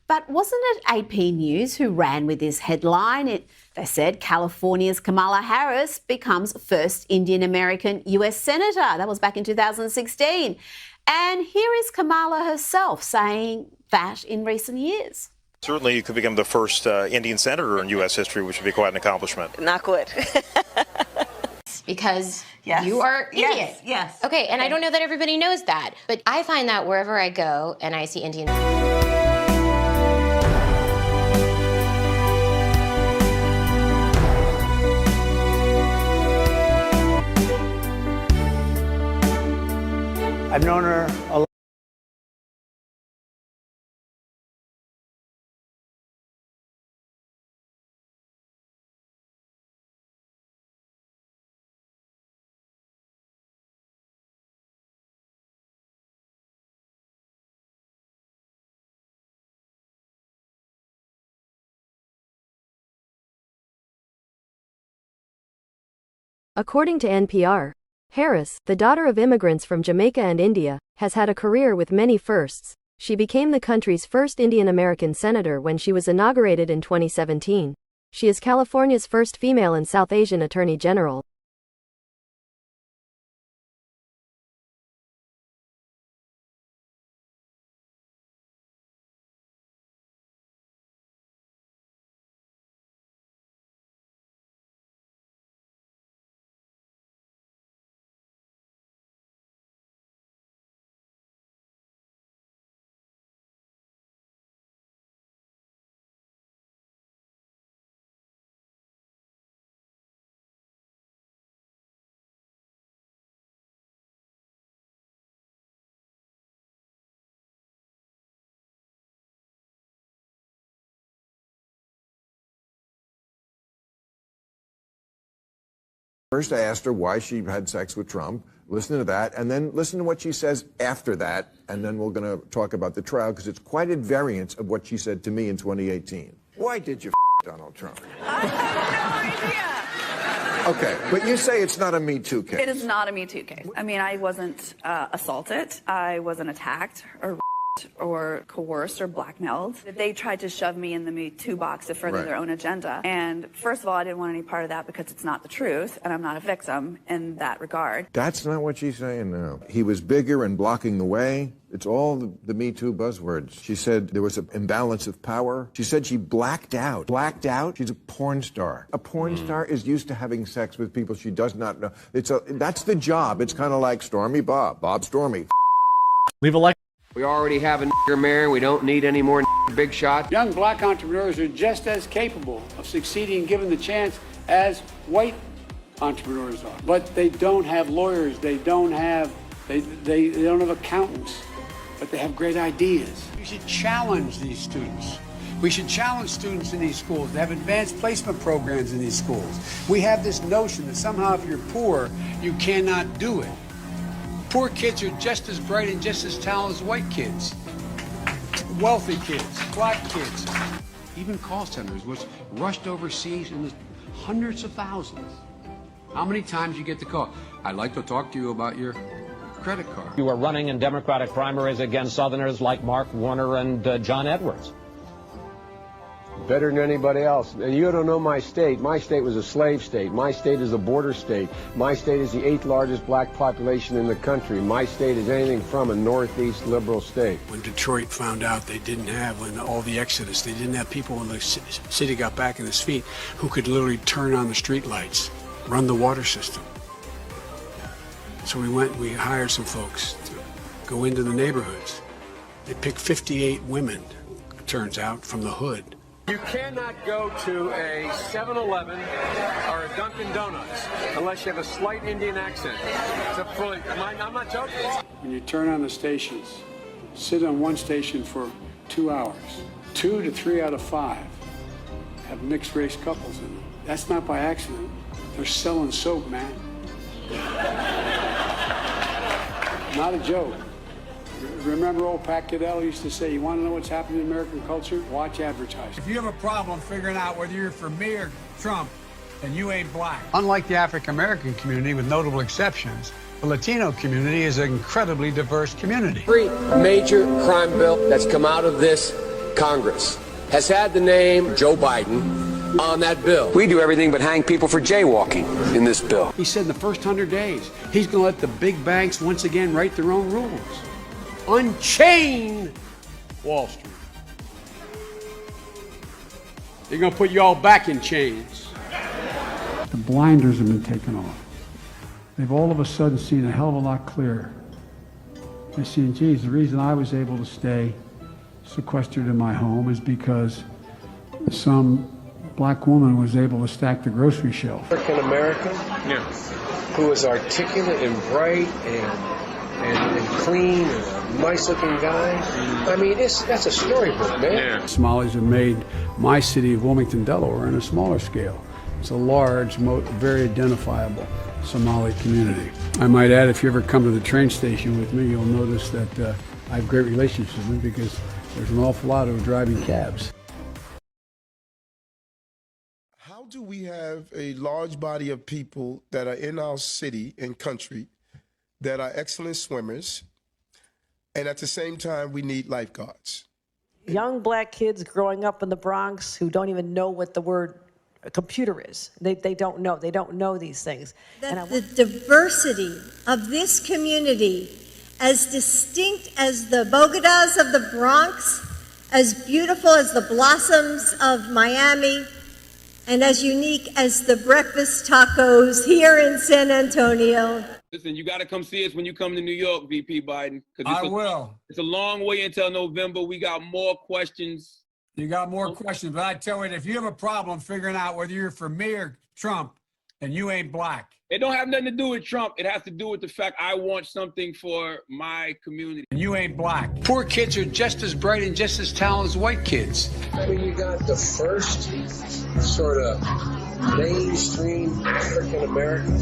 Speaker 5: But wasn't it AP News who ran with this headline? They said California's Kamala Harris becomes first Indian American US Senator. That was back in 2016. And here is Kamala herself saying that in recent years.
Speaker 27: Certainly, you could become the first Indian senator in U.S. history, which would be quite an accomplishment.
Speaker 13: Not good.
Speaker 29: because
Speaker 13: Yes.
Speaker 29: you are Indian.
Speaker 13: Yes, yes.
Speaker 29: Okay, and I don't know that everybody knows that, but I find that wherever I go and I see Indian...
Speaker 9: I've known her a lot.
Speaker 10: According to NPR, Harris, the daughter of immigrants from Jamaica and India, has had a career with many firsts. She became the country's first Indian American senator when she was inaugurated in 2017. She is California's first female and South Asian attorney general.
Speaker 14: First, I asked her why she had sex with Trump. Listen to that, and then listen to what she says after that, and then we're going to talk about the trial, because it's quite a variance of what she said to me in 2018. Why did you Donald Trump?
Speaker 15: I have no idea.
Speaker 14: Okay, but you say it's not a Me Too case.
Speaker 15: It is not a Me Too case. I mean, I wasn't assaulted. I wasn't attacked or coerced or blackmailed. They tried to shove me in the Me Too box to further their own agenda. And first of all, I didn't want any part of that because it's not the truth, and I'm not a victim in that regard.
Speaker 14: That's not what she's saying now. He was bigger and blocking the way. It's all the Me Too buzzwords. She said there was an imbalance of power. She said she blacked out. Blacked out? She's a porn star. A porn star is used to having sex with people she does not know. That's the job. It's kind of like Stormy Bob Stormy.
Speaker 16: We've elected. We already have a nigger mayor. We don't need any more big shots.
Speaker 17: Young black entrepreneurs are just as capable of succeeding given the chance as white entrepreneurs are. But they don't have lawyers. They don't have accountants. But they have great ideas. We should challenge these students. We should challenge students in these schools to have advanced placement programs in these schools. We have this notion that somehow if you're poor, you cannot do it. Poor kids are just as bright and just as talented as white kids. Wealthy kids, black kids. Even call centers, which rushed overseas in the hundreds of thousands. How many times you get the call? I'd like to talk to you about your credit card.
Speaker 18: You are running in Democratic primaries against Southerners like Mark Warner and John Edwards.
Speaker 19: Better than anybody else. And you don't know my state. My state was a slave state. My state is a border state. My state is the 8th largest black population in the country. My state is anything from a northeast liberal state.
Speaker 17: When Detroit found out they didn't have, when all the exodus, they didn't have people when the city got back on its feet who could literally turn on the street lights, run the water system. So we hired some folks to go into the neighborhoods. They picked 58 women, it turns out, from the hood.
Speaker 19: You cannot go to a 7-Eleven or a Dunkin' Donuts unless you have a slight Indian accent. I'm not joking.
Speaker 17: When you turn on the stations, sit on one station for 2 hours. 2 to 3 out of 5 have mixed race couples in them. That's not by accident. They're selling soap, man. Not a joke. Remember old Pat Goodell used to say, you want to know what's happening in American culture? Watch advertising.
Speaker 20: If you have a problem figuring out whether you're for me or Trump, then you ain't black.
Speaker 17: Unlike the African American community, with notable exceptions, the Latino community is an incredibly diverse community.
Speaker 19: Every major crime bill that's come out of this Congress has had the name Joe Biden on that bill. We do everything but hang people for jaywalking in this bill.
Speaker 17: He said in the first 100 days, he's going to let the big banks once again write their own rules. Unchain Wall Street. They're going to put you all back in chains. The blinders have been taken off. They've all of a sudden seen a hell of a lot clearer. They're seeing, geez, the reason I was able to stay sequestered in my home is because some black woman was able to stack the grocery shelf.
Speaker 19: African American, who is articulate and bright and clean and a nice-looking guy. I mean, that's a storybook, man.
Speaker 17: Yeah. Somalis have made my city of Wilmington, Delaware, on a smaller scale. It's a large, very identifiable Somali community. I might add, if you ever come to the train station with me, you'll notice that I have great relationships with them because there's an awful lot of driving cabs.
Speaker 1: How do we have a large body of people that are in our city and country that are excellent swimmers, and at the same time we need lifeguards?
Speaker 2: Young black kids growing up in the Bronx who don't even know what the word computer is. They don't know. They don't know these things.
Speaker 3: That the diversity of this community, as distinct as the Bogotas of the Bronx, as beautiful as the blossoms of Miami, and as unique as the breakfast tacos here in San Antonio.
Speaker 7: Listen, you got to come see us when you come to New York, VP Biden.
Speaker 20: I will.
Speaker 7: It's a long way until November. We got more questions.
Speaker 20: You got more questions, but I tell you, if you have a problem figuring out whether you're for me or Trump, then you ain't black.
Speaker 7: It don't have nothing to do with Trump. It has to do with the fact I want something for my community.
Speaker 20: And you ain't black. Poor kids are just as bright and just as talented as white kids.
Speaker 19: I mean, you got the first sort of mainstream African American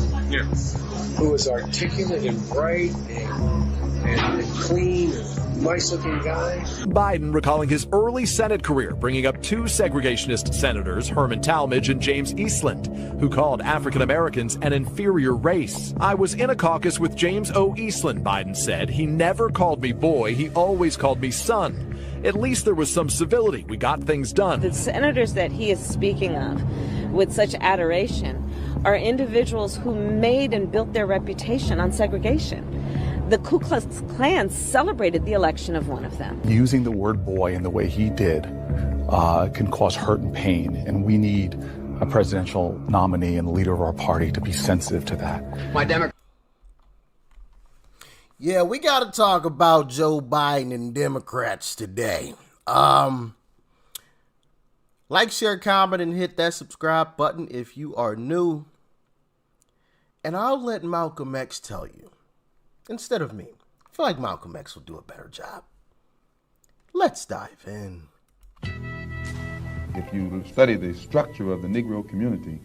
Speaker 19: who was articulate and bright and clean and nice-looking guy.
Speaker 9: Biden recalling his early Senate career, bringing up two segregationist senators, Herman Talmadge and James Eastland, who called African Americans an inferior race. I was in a caucus with James O. Eastland, Biden said. He never called me boy. He always called me son. At least there was some civility. We got things done.
Speaker 22: The senators that he is speaking of with such adoration are individuals who made and built their reputation on segregation. The Ku Klux Klan celebrated the election of one of them.
Speaker 11: Using the word boy in the way he did can cause hurt and pain, and we need a presidential nominee and the leader of our party to be sensitive to that.
Speaker 21: Yeah, we got to talk about Joe Biden and Democrats today. Like, share, comment, and hit that subscribe button if you are new. And I'll let Malcolm X tell you, instead of me. I feel like Malcolm X will do a better job. Let's dive in.
Speaker 24: If you study the structure of the Negro community,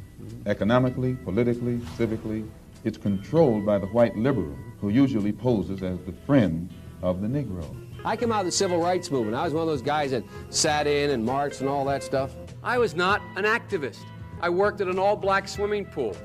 Speaker 24: economically, politically, civically, it's controlled by the white liberal, who usually poses as the friend of the Negro.
Speaker 16: I came out of the civil rights movement. I was one of those guys that sat in and marched and all that stuff. I was not an activist. I worked at an all-black swimming pool.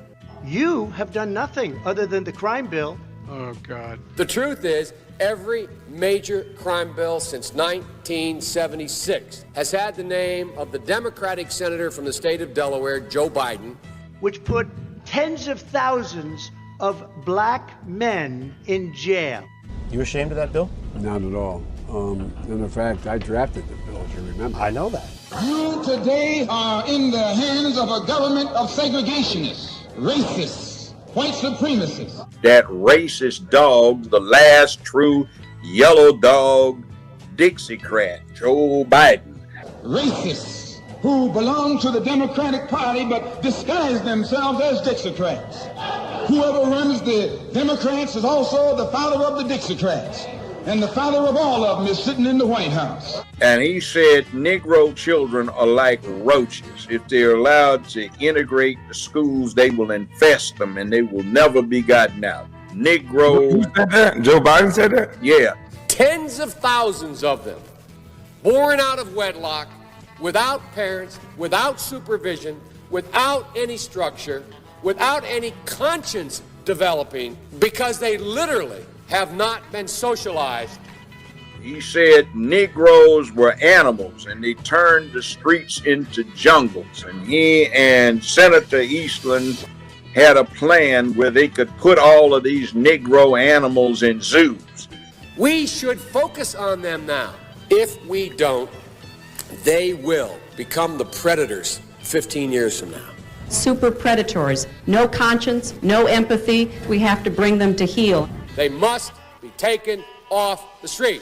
Speaker 25: You have done nothing other than the crime bill. Oh, God.
Speaker 16: The truth is, every major crime bill since 1976 has had the name of the Democratic senator from the state of Delaware, Joe Biden,
Speaker 25: which put tens of thousands of black men in jail.
Speaker 11: You ashamed of that bill?
Speaker 17: Not at all. In fact, I drafted the bill, as you remember.
Speaker 25: I know that.
Speaker 30: You today are in the hands of a government of segregationists, racists, white supremacists.
Speaker 31: That racist dog, the last true yellow dog, Dixiecrat, Joe Biden.
Speaker 30: Racists who belong to the Democratic Party but disguise themselves as Dixiecrats. Whoever runs the Democrats is also the father of the Dixiecrats. And the father of all of them is sitting in the White House.
Speaker 31: And he said Negro children are like roaches. If they're allowed to integrate the schools, they will infest them and they will never be gotten out. Negro.
Speaker 11: Who said that? Joe Biden said that?
Speaker 31: Yeah.
Speaker 16: tens of thousands of them, born out of wedlock, without parents, without supervision, without any structure, without any conscience developing, because they literally have not been socialized.
Speaker 31: He said Negroes were animals and they turned the streets into jungles. And he and Senator Eastland had a plan where they could put all of these Negro animals in zoos.
Speaker 16: We should focus on them now. If we don't, they will become the predators 15 years from now.
Speaker 32: Super predators, no conscience, no empathy. We have to bring them to heel.
Speaker 16: They must be taken off the street.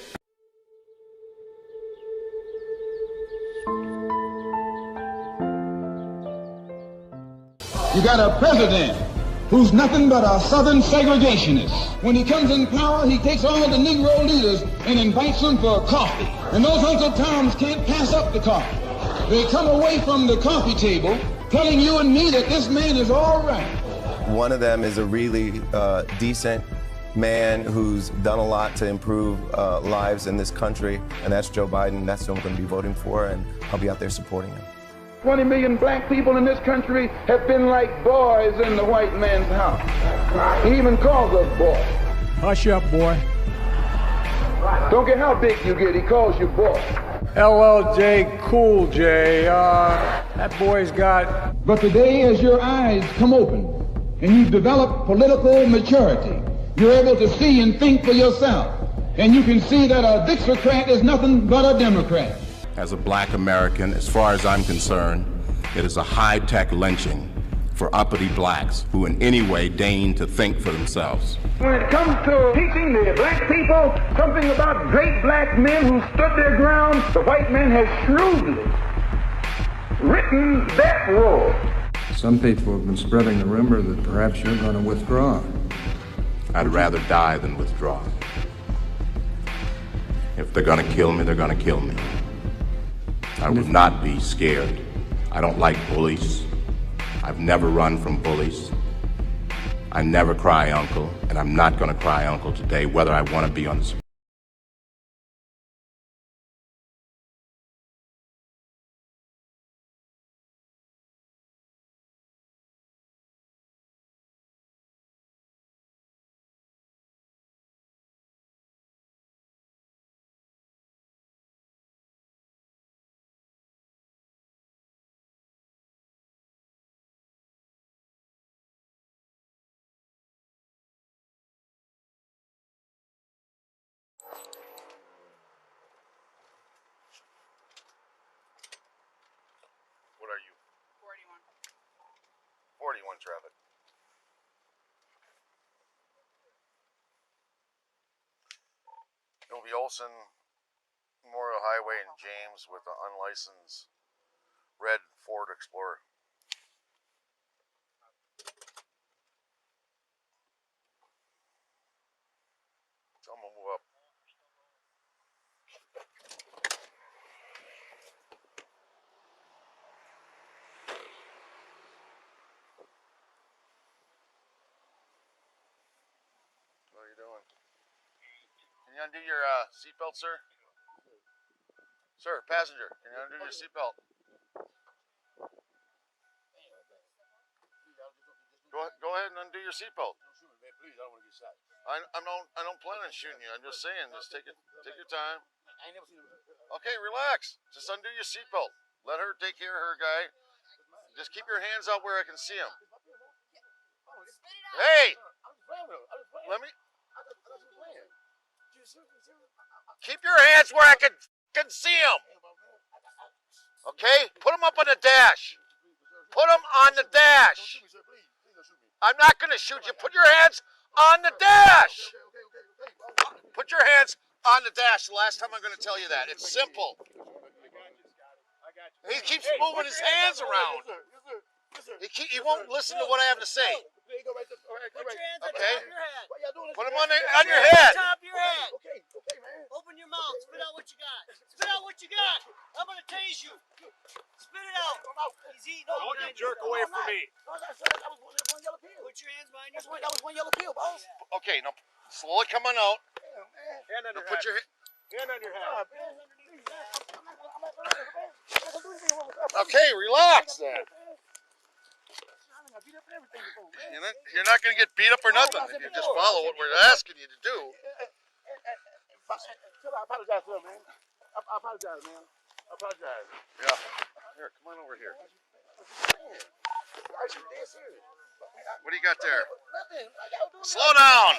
Speaker 30: You got a president who's nothing but a Southern segregationist. When he comes in power, he takes all the Negro leaders and invites them for coffee. And those Uncle Toms can't pass up the coffee. They come away from the coffee table telling you and me that this man is all right.
Speaker 4: One of them is a really decent man who's done a lot to improve lives in this country, and that's Joe Biden. That's who I'm going to be voting for, and I'll be out there supporting him.
Speaker 30: 20 million black people in this country have been like boys in the white man's house. He even calls us boys.
Speaker 20: Hush up, boy.
Speaker 30: Don't care how big you get, he calls you boy.
Speaker 20: LLJ Cool J, that boy's got...
Speaker 30: But today, as your eyes come open and you develop political maturity, you're able to see and think for yourself. And you can see that a Dixocrat is nothing but a Democrat.
Speaker 5: As a black American, as far as I'm concerned, it is a high-tech lynching for uppity blacks who in any way deign to think for themselves.
Speaker 30: When it comes to teaching the black people something about great black men who stood their ground, the white man has shrewdly written that role.
Speaker 24: Some people have been spreading the rumor that perhaps you're going to withdraw.
Speaker 5: I'd rather die than withdraw. If they're going to kill me, they're going to kill me. I would not be scared. I don't like bullies. I've never run from bullies. I never cry uncle, and I'm not going to cry uncle today, whether I want to be on the...
Speaker 6: What are you? 41 traffic. It'll be Olson Memorial Highway in James with an unlicensed red Ford Explorer. Tell them to move up. What are you doing? Can you undo your seatbelt, sir? Sir, passenger, can you undo your seatbelt? Go ahead and undo your seatbelt. Please, I don't want to get shot. I don't plan on shooting you. I'm just saying, just take your time. I ain't never seen him. Okay, relax. Just undo your seatbelt. Let her take care of her guy. Just keep your hands out where I can see him. Hey! Let me... Keep your hands where I can see them. Okay? Put them up on the dash. Put them on the dash. I'm not going to shoot you. Put your hands on the dash. Put your hands on the dash. The last time I'm going to tell you that. It's simple. He keeps moving his hands around. He won't listen to what I have to say.
Speaker 8: Put your hands on
Speaker 6: Okay?
Speaker 8: top of your head.
Speaker 6: Put them on your head.
Speaker 8: Top of your head. Okay, man. Open your mouth. Spit out what you got. Spit out what you got. I'm going to tase you. Spit it out. He's eating all
Speaker 6: Don't you jerk away from me.
Speaker 8: Put your hands behind your back. That was one yellow pill, boss.
Speaker 6: Okay, now slowly come on out.
Speaker 8: Hand on
Speaker 6: Now
Speaker 8: your
Speaker 6: put
Speaker 8: head.
Speaker 6: your
Speaker 8: Hand on your head.
Speaker 6: Okay, relax then. You're not going to get beat up or nothing if you just follow what we're asking you to do.
Speaker 30: I apologize to him, man. I apologize, man. I apologize.
Speaker 6: Yeah. Here, come on over here. What do you got there? Slow down.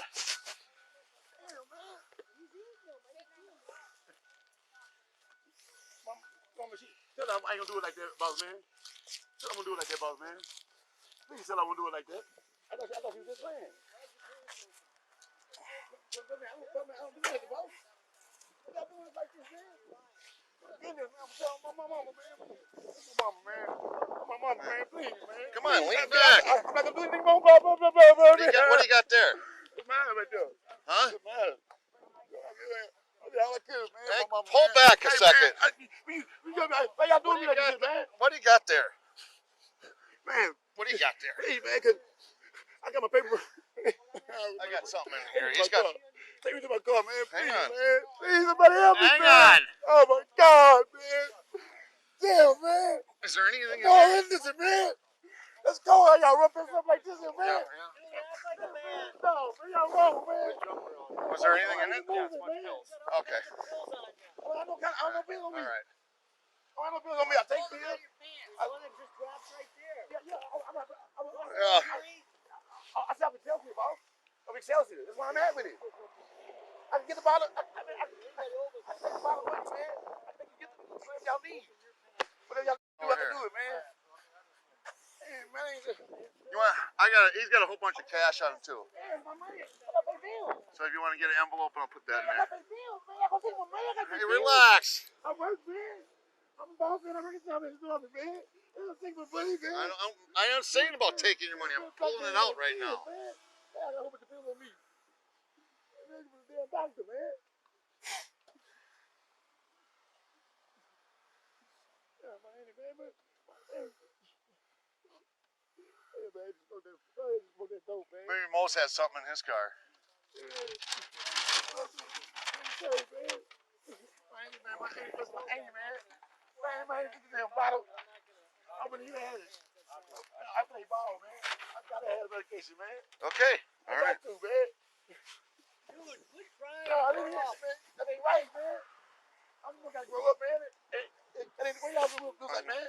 Speaker 30: Tell him I ain't gonna do it like that, boss man. Tell him I'm gonna do it like that, boss man. Please tell him I'm gonna do it like that. I thought you were just playing. I don't do it like that, boss. I don't do it like this, man. Goodness, man, I'm telling my mama, man. My mama, man. My mama, man, please, man.
Speaker 6: Come on, lean back.
Speaker 30: I'm not gonna do anything wrong, blah, blah, blah, blah.
Speaker 6: do you got there? Huh? Hey, pull back a second. What do you got there?
Speaker 1: Man,
Speaker 6: what do you got there?
Speaker 1: Please, man, cause I got my paper.
Speaker 6: I got something in here. He's got.
Speaker 1: Take me to my car, man.
Speaker 6: Hang
Speaker 1: Please,
Speaker 6: on.
Speaker 1: man. Please, somebody help me,
Speaker 6: Hang
Speaker 1: man.
Speaker 6: on.
Speaker 1: Oh my God, man. Damn, man.
Speaker 6: Is there anything in
Speaker 1: No,
Speaker 6: here?
Speaker 1: listen, man. Let's go. Y'all rough this up like this, man.
Speaker 6: Yeah.
Speaker 1: No, man, y'all wrong, man.
Speaker 6: Was there anything in it?
Speaker 1: Yeah, it's my pills.
Speaker 6: Okay.
Speaker 1: Well, I don't know pills on me.
Speaker 6: All right.
Speaker 1: I don't know pills on me. I take pills. I said I'm Excelsior, boss. I'm Excelsior. That's why I'm at with it. I can get the bottle. I take the bottle with you, man. I think you get the whatever y'all need. Whatever y'all do, I can do it, man. Hey, man.
Speaker 6: You want? He's got a whole bunch of cash on him too.
Speaker 1: Yeah, my money. I got my bills.
Speaker 6: So if you want to get an envelope, I'll put that in
Speaker 1: I
Speaker 6: there.
Speaker 1: got my bills, man. I gotta take my money. I got my
Speaker 6: Hey,
Speaker 1: bills.
Speaker 6: relax.
Speaker 1: I work, man. I'm a boss, man. I work something, man. I'm gonna take my money, man.
Speaker 6: I ain't saying about taking your money. I'm pulling it out right now.
Speaker 1: Man, I got a whole bunch of bills on me. Man, you was a damn doctor, man. Yeah, man, man. Hey, man, just smoke that dope, man.
Speaker 6: Maybe Mose has something in his car.
Speaker 1: Hey, man. Hey, man. Man, get the damn bottle. I'm gonna need it. I play ball, man. I gotta have medication, man.
Speaker 6: Okay. All right.
Speaker 1: I got to, man.
Speaker 8: Dude, quit crying.
Speaker 1: No, I didn't hear it, man. That ain't right, man. I'm just gonna grow up, man. And the way y'all do that, man.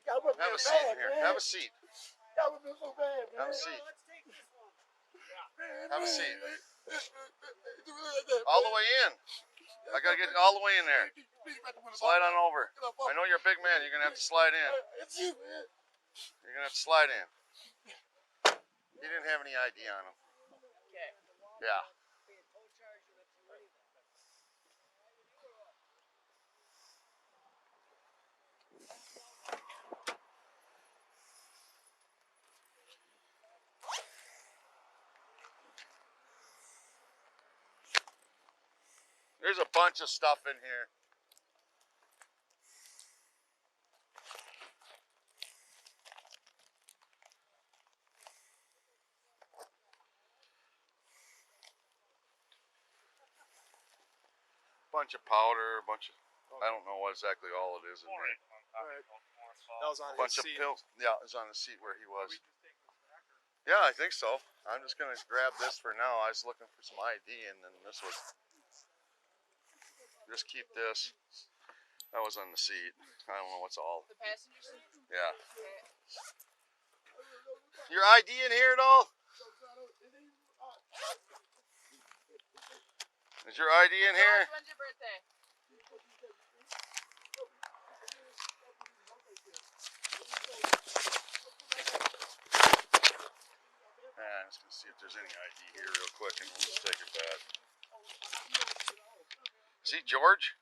Speaker 1: Y'all whip me
Speaker 6: Have a
Speaker 1: so
Speaker 6: seat
Speaker 1: bad,
Speaker 6: here.
Speaker 1: man.
Speaker 6: Have a seat.
Speaker 1: Y'all whip me so bad, man.
Speaker 6: Have a seat.
Speaker 8: Let's take this one.
Speaker 6: Have a seat.
Speaker 1: Man.
Speaker 6: All the way in. I gotta get all the way in there. Slide on over. I know you're a big man. You're gonna have to slide in.
Speaker 1: It's you, man.
Speaker 6: You're gonna have to slide in. He didn't have any ID on him.
Speaker 8: Okay.
Speaker 6: Yeah. There's a bunch of stuff in here. Bunch of powder, bunch of, I don't know what exactly all it is in there.
Speaker 10: That was on
Speaker 6: Bunch
Speaker 10: his
Speaker 6: of
Speaker 10: seat.
Speaker 6: pills. Yeah, it was on the seat where he was. Yeah, I think so. I'm just gonna grab this for now. I was looking for some ID, and then this was. Just keep this. That was on the seat. I don't know what's all.
Speaker 12: The passenger seat?
Speaker 6: Yeah. Your ID in here at all? Is your ID in here?
Speaker 12: When's your birthday?
Speaker 6: I'm just gonna see if there's any ID here real quick, and we'll just take it back. See George?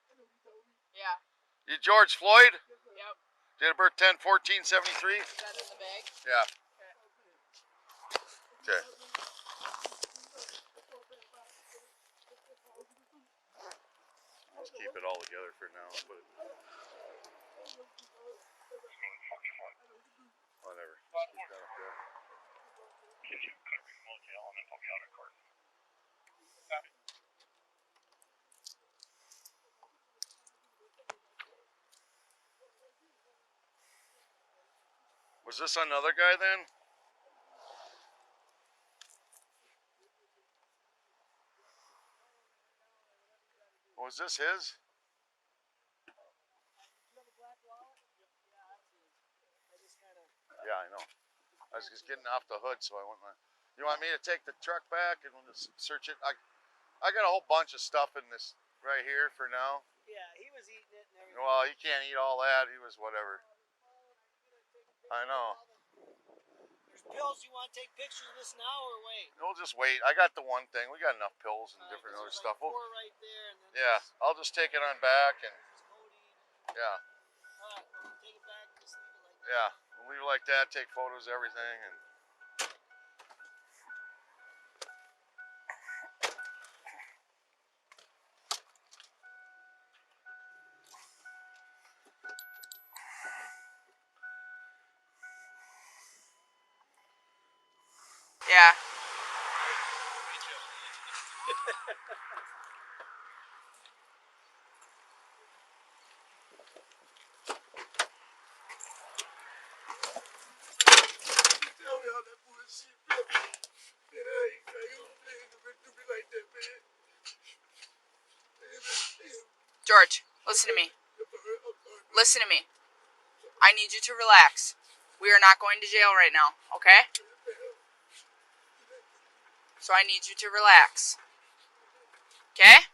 Speaker 12: Yeah.
Speaker 6: You George Floyd?
Speaker 12: Yep.
Speaker 6: Date of birth 10/14/73?
Speaker 12: Is that in the bag?
Speaker 6: Yeah. Okay. Let's keep it all together for now. But whatever. Just keep that up there.
Speaker 13: Can you cut a motel and then put me out of court?
Speaker 6: Was this another guy then? Was this his? Yeah, I know. I was just getting off the hood, so I went. You want me to take the truck back and we'll just search it? I got a whole bunch of stuff in this right here for now.
Speaker 8: Yeah, he was eating it and everything.
Speaker 6: Well, he can't eat all that. He was whatever. I know.
Speaker 8: There's pills. You want to take pictures of this now or wait?
Speaker 6: We'll just wait. I got the one thing. We got enough pills and different other stuff.
Speaker 8: Like 4 right there. And then
Speaker 6: Yeah, I'll just take it on back and. Yeah.
Speaker 8: Alright, well, take it back. Just leave it like that.
Speaker 6: Yeah, we'll leave it like that. Take photos, everything, and.
Speaker 12: George, listen to me. Listen to me. I need you to relax. We are not going to jail right now, okay? So I need you to relax. Okay?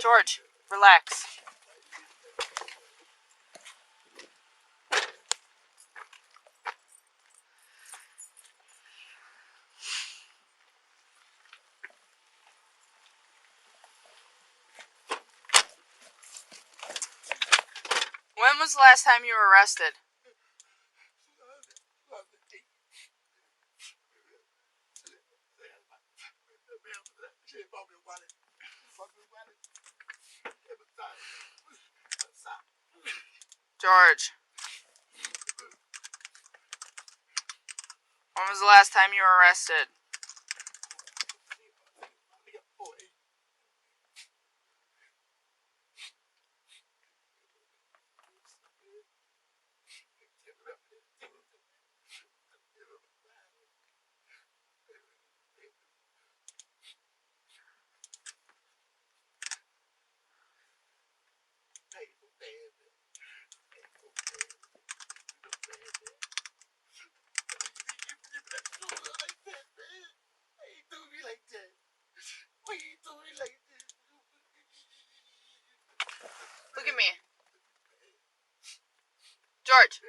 Speaker 12: George, relax. When was the last time you were arrested? George. When was the last time you were arrested? Look at me. George.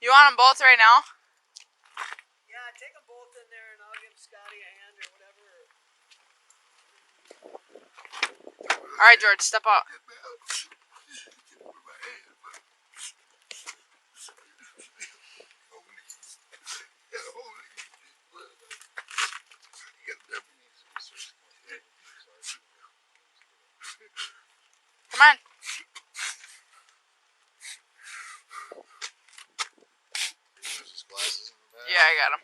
Speaker 12: You want them both right now?
Speaker 8: Yeah, take them both in there and I'll give Scotty a hand or whatever.
Speaker 12: Alright, George, step out. Come on. Yeah, I got him.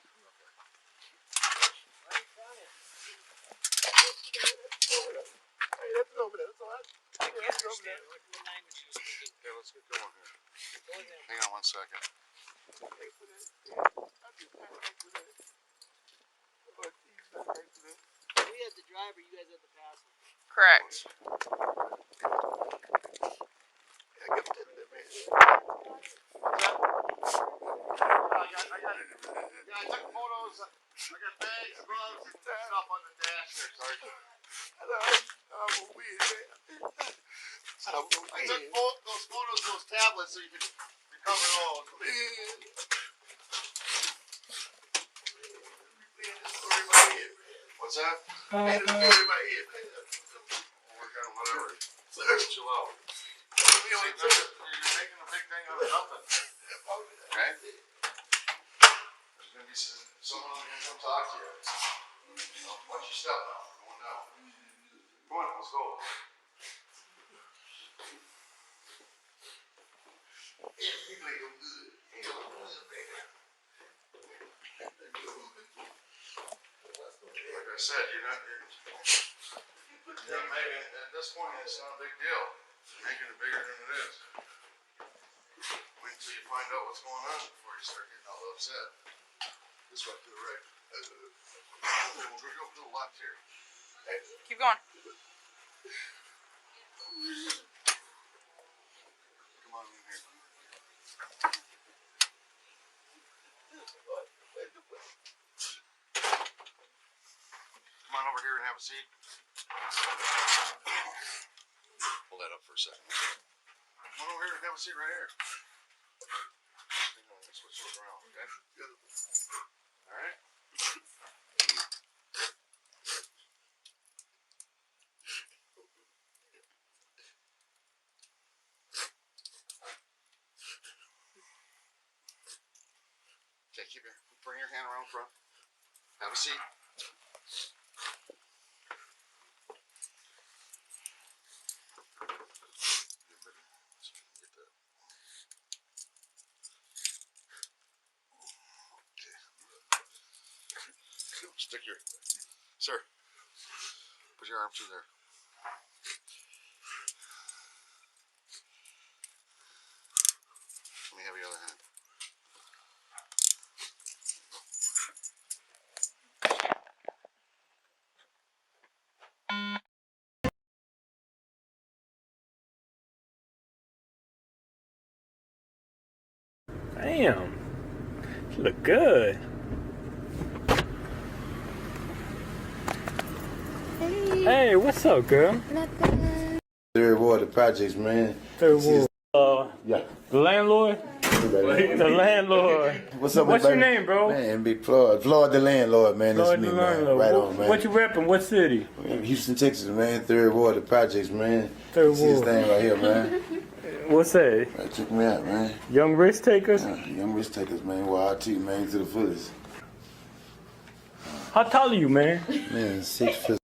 Speaker 6: Okay, let's get going here. Hang on 1 second.
Speaker 8: We had the driver, you guys had the passenger.
Speaker 12: Correct.
Speaker 6: I took photos. I got bags, gloves, and stuff on the dash there, Sergeant. I took those photos, those tablets, so you could recover those. What's that? Work on whatever. Chill out. You're making a big thing out of nothing. Okay? There's going to be someone who's going to come talk to you. Watch your step now. We're going down. Come on, let's go. Like I said, you're not making, at this point, it's not a big deal. You're making it bigger than it is. Wait until you find out what's going on before you start getting all upset. This way, to the right. We'll go to the left here.
Speaker 12: Keep going.
Speaker 6: Come on in here. Come on over here and have a seat. Pull that up for a second. Come on over here and have a seat right here. Hang on, let's switch those around, okay? All right. Okay, bring your hand around front. Have a seat. Stick your, sir, put your arm through there. Let me have your other hand.
Speaker 2: Damn, you look good. Hey, what's up, girl?
Speaker 3: Third Ward, the projects, man.
Speaker 2: Third Ward.
Speaker 3: Yeah.
Speaker 2: The landlord? The landlord.
Speaker 3: What's up,
Speaker 2: What's your name, bro?
Speaker 3: Man, Big Floyd. Floyd the landlord, man. That's
Speaker 2: Floyd
Speaker 3: me,
Speaker 2: the
Speaker 3: man.
Speaker 2: landlord.
Speaker 3: Right on, man.
Speaker 2: What you repping? What city?
Speaker 3: Houston, Texas, man. Third Ward, the projects, man.
Speaker 2: Third
Speaker 3: See this
Speaker 2: Ward.
Speaker 3: thing right here, man.
Speaker 2: What's that?
Speaker 3: Check me out, man.
Speaker 2: Young risk takers?
Speaker 3: Young risk takers, man. Wild T, man, to the fullest.
Speaker 2: How tall are you, man?
Speaker 3: Man, 6'4".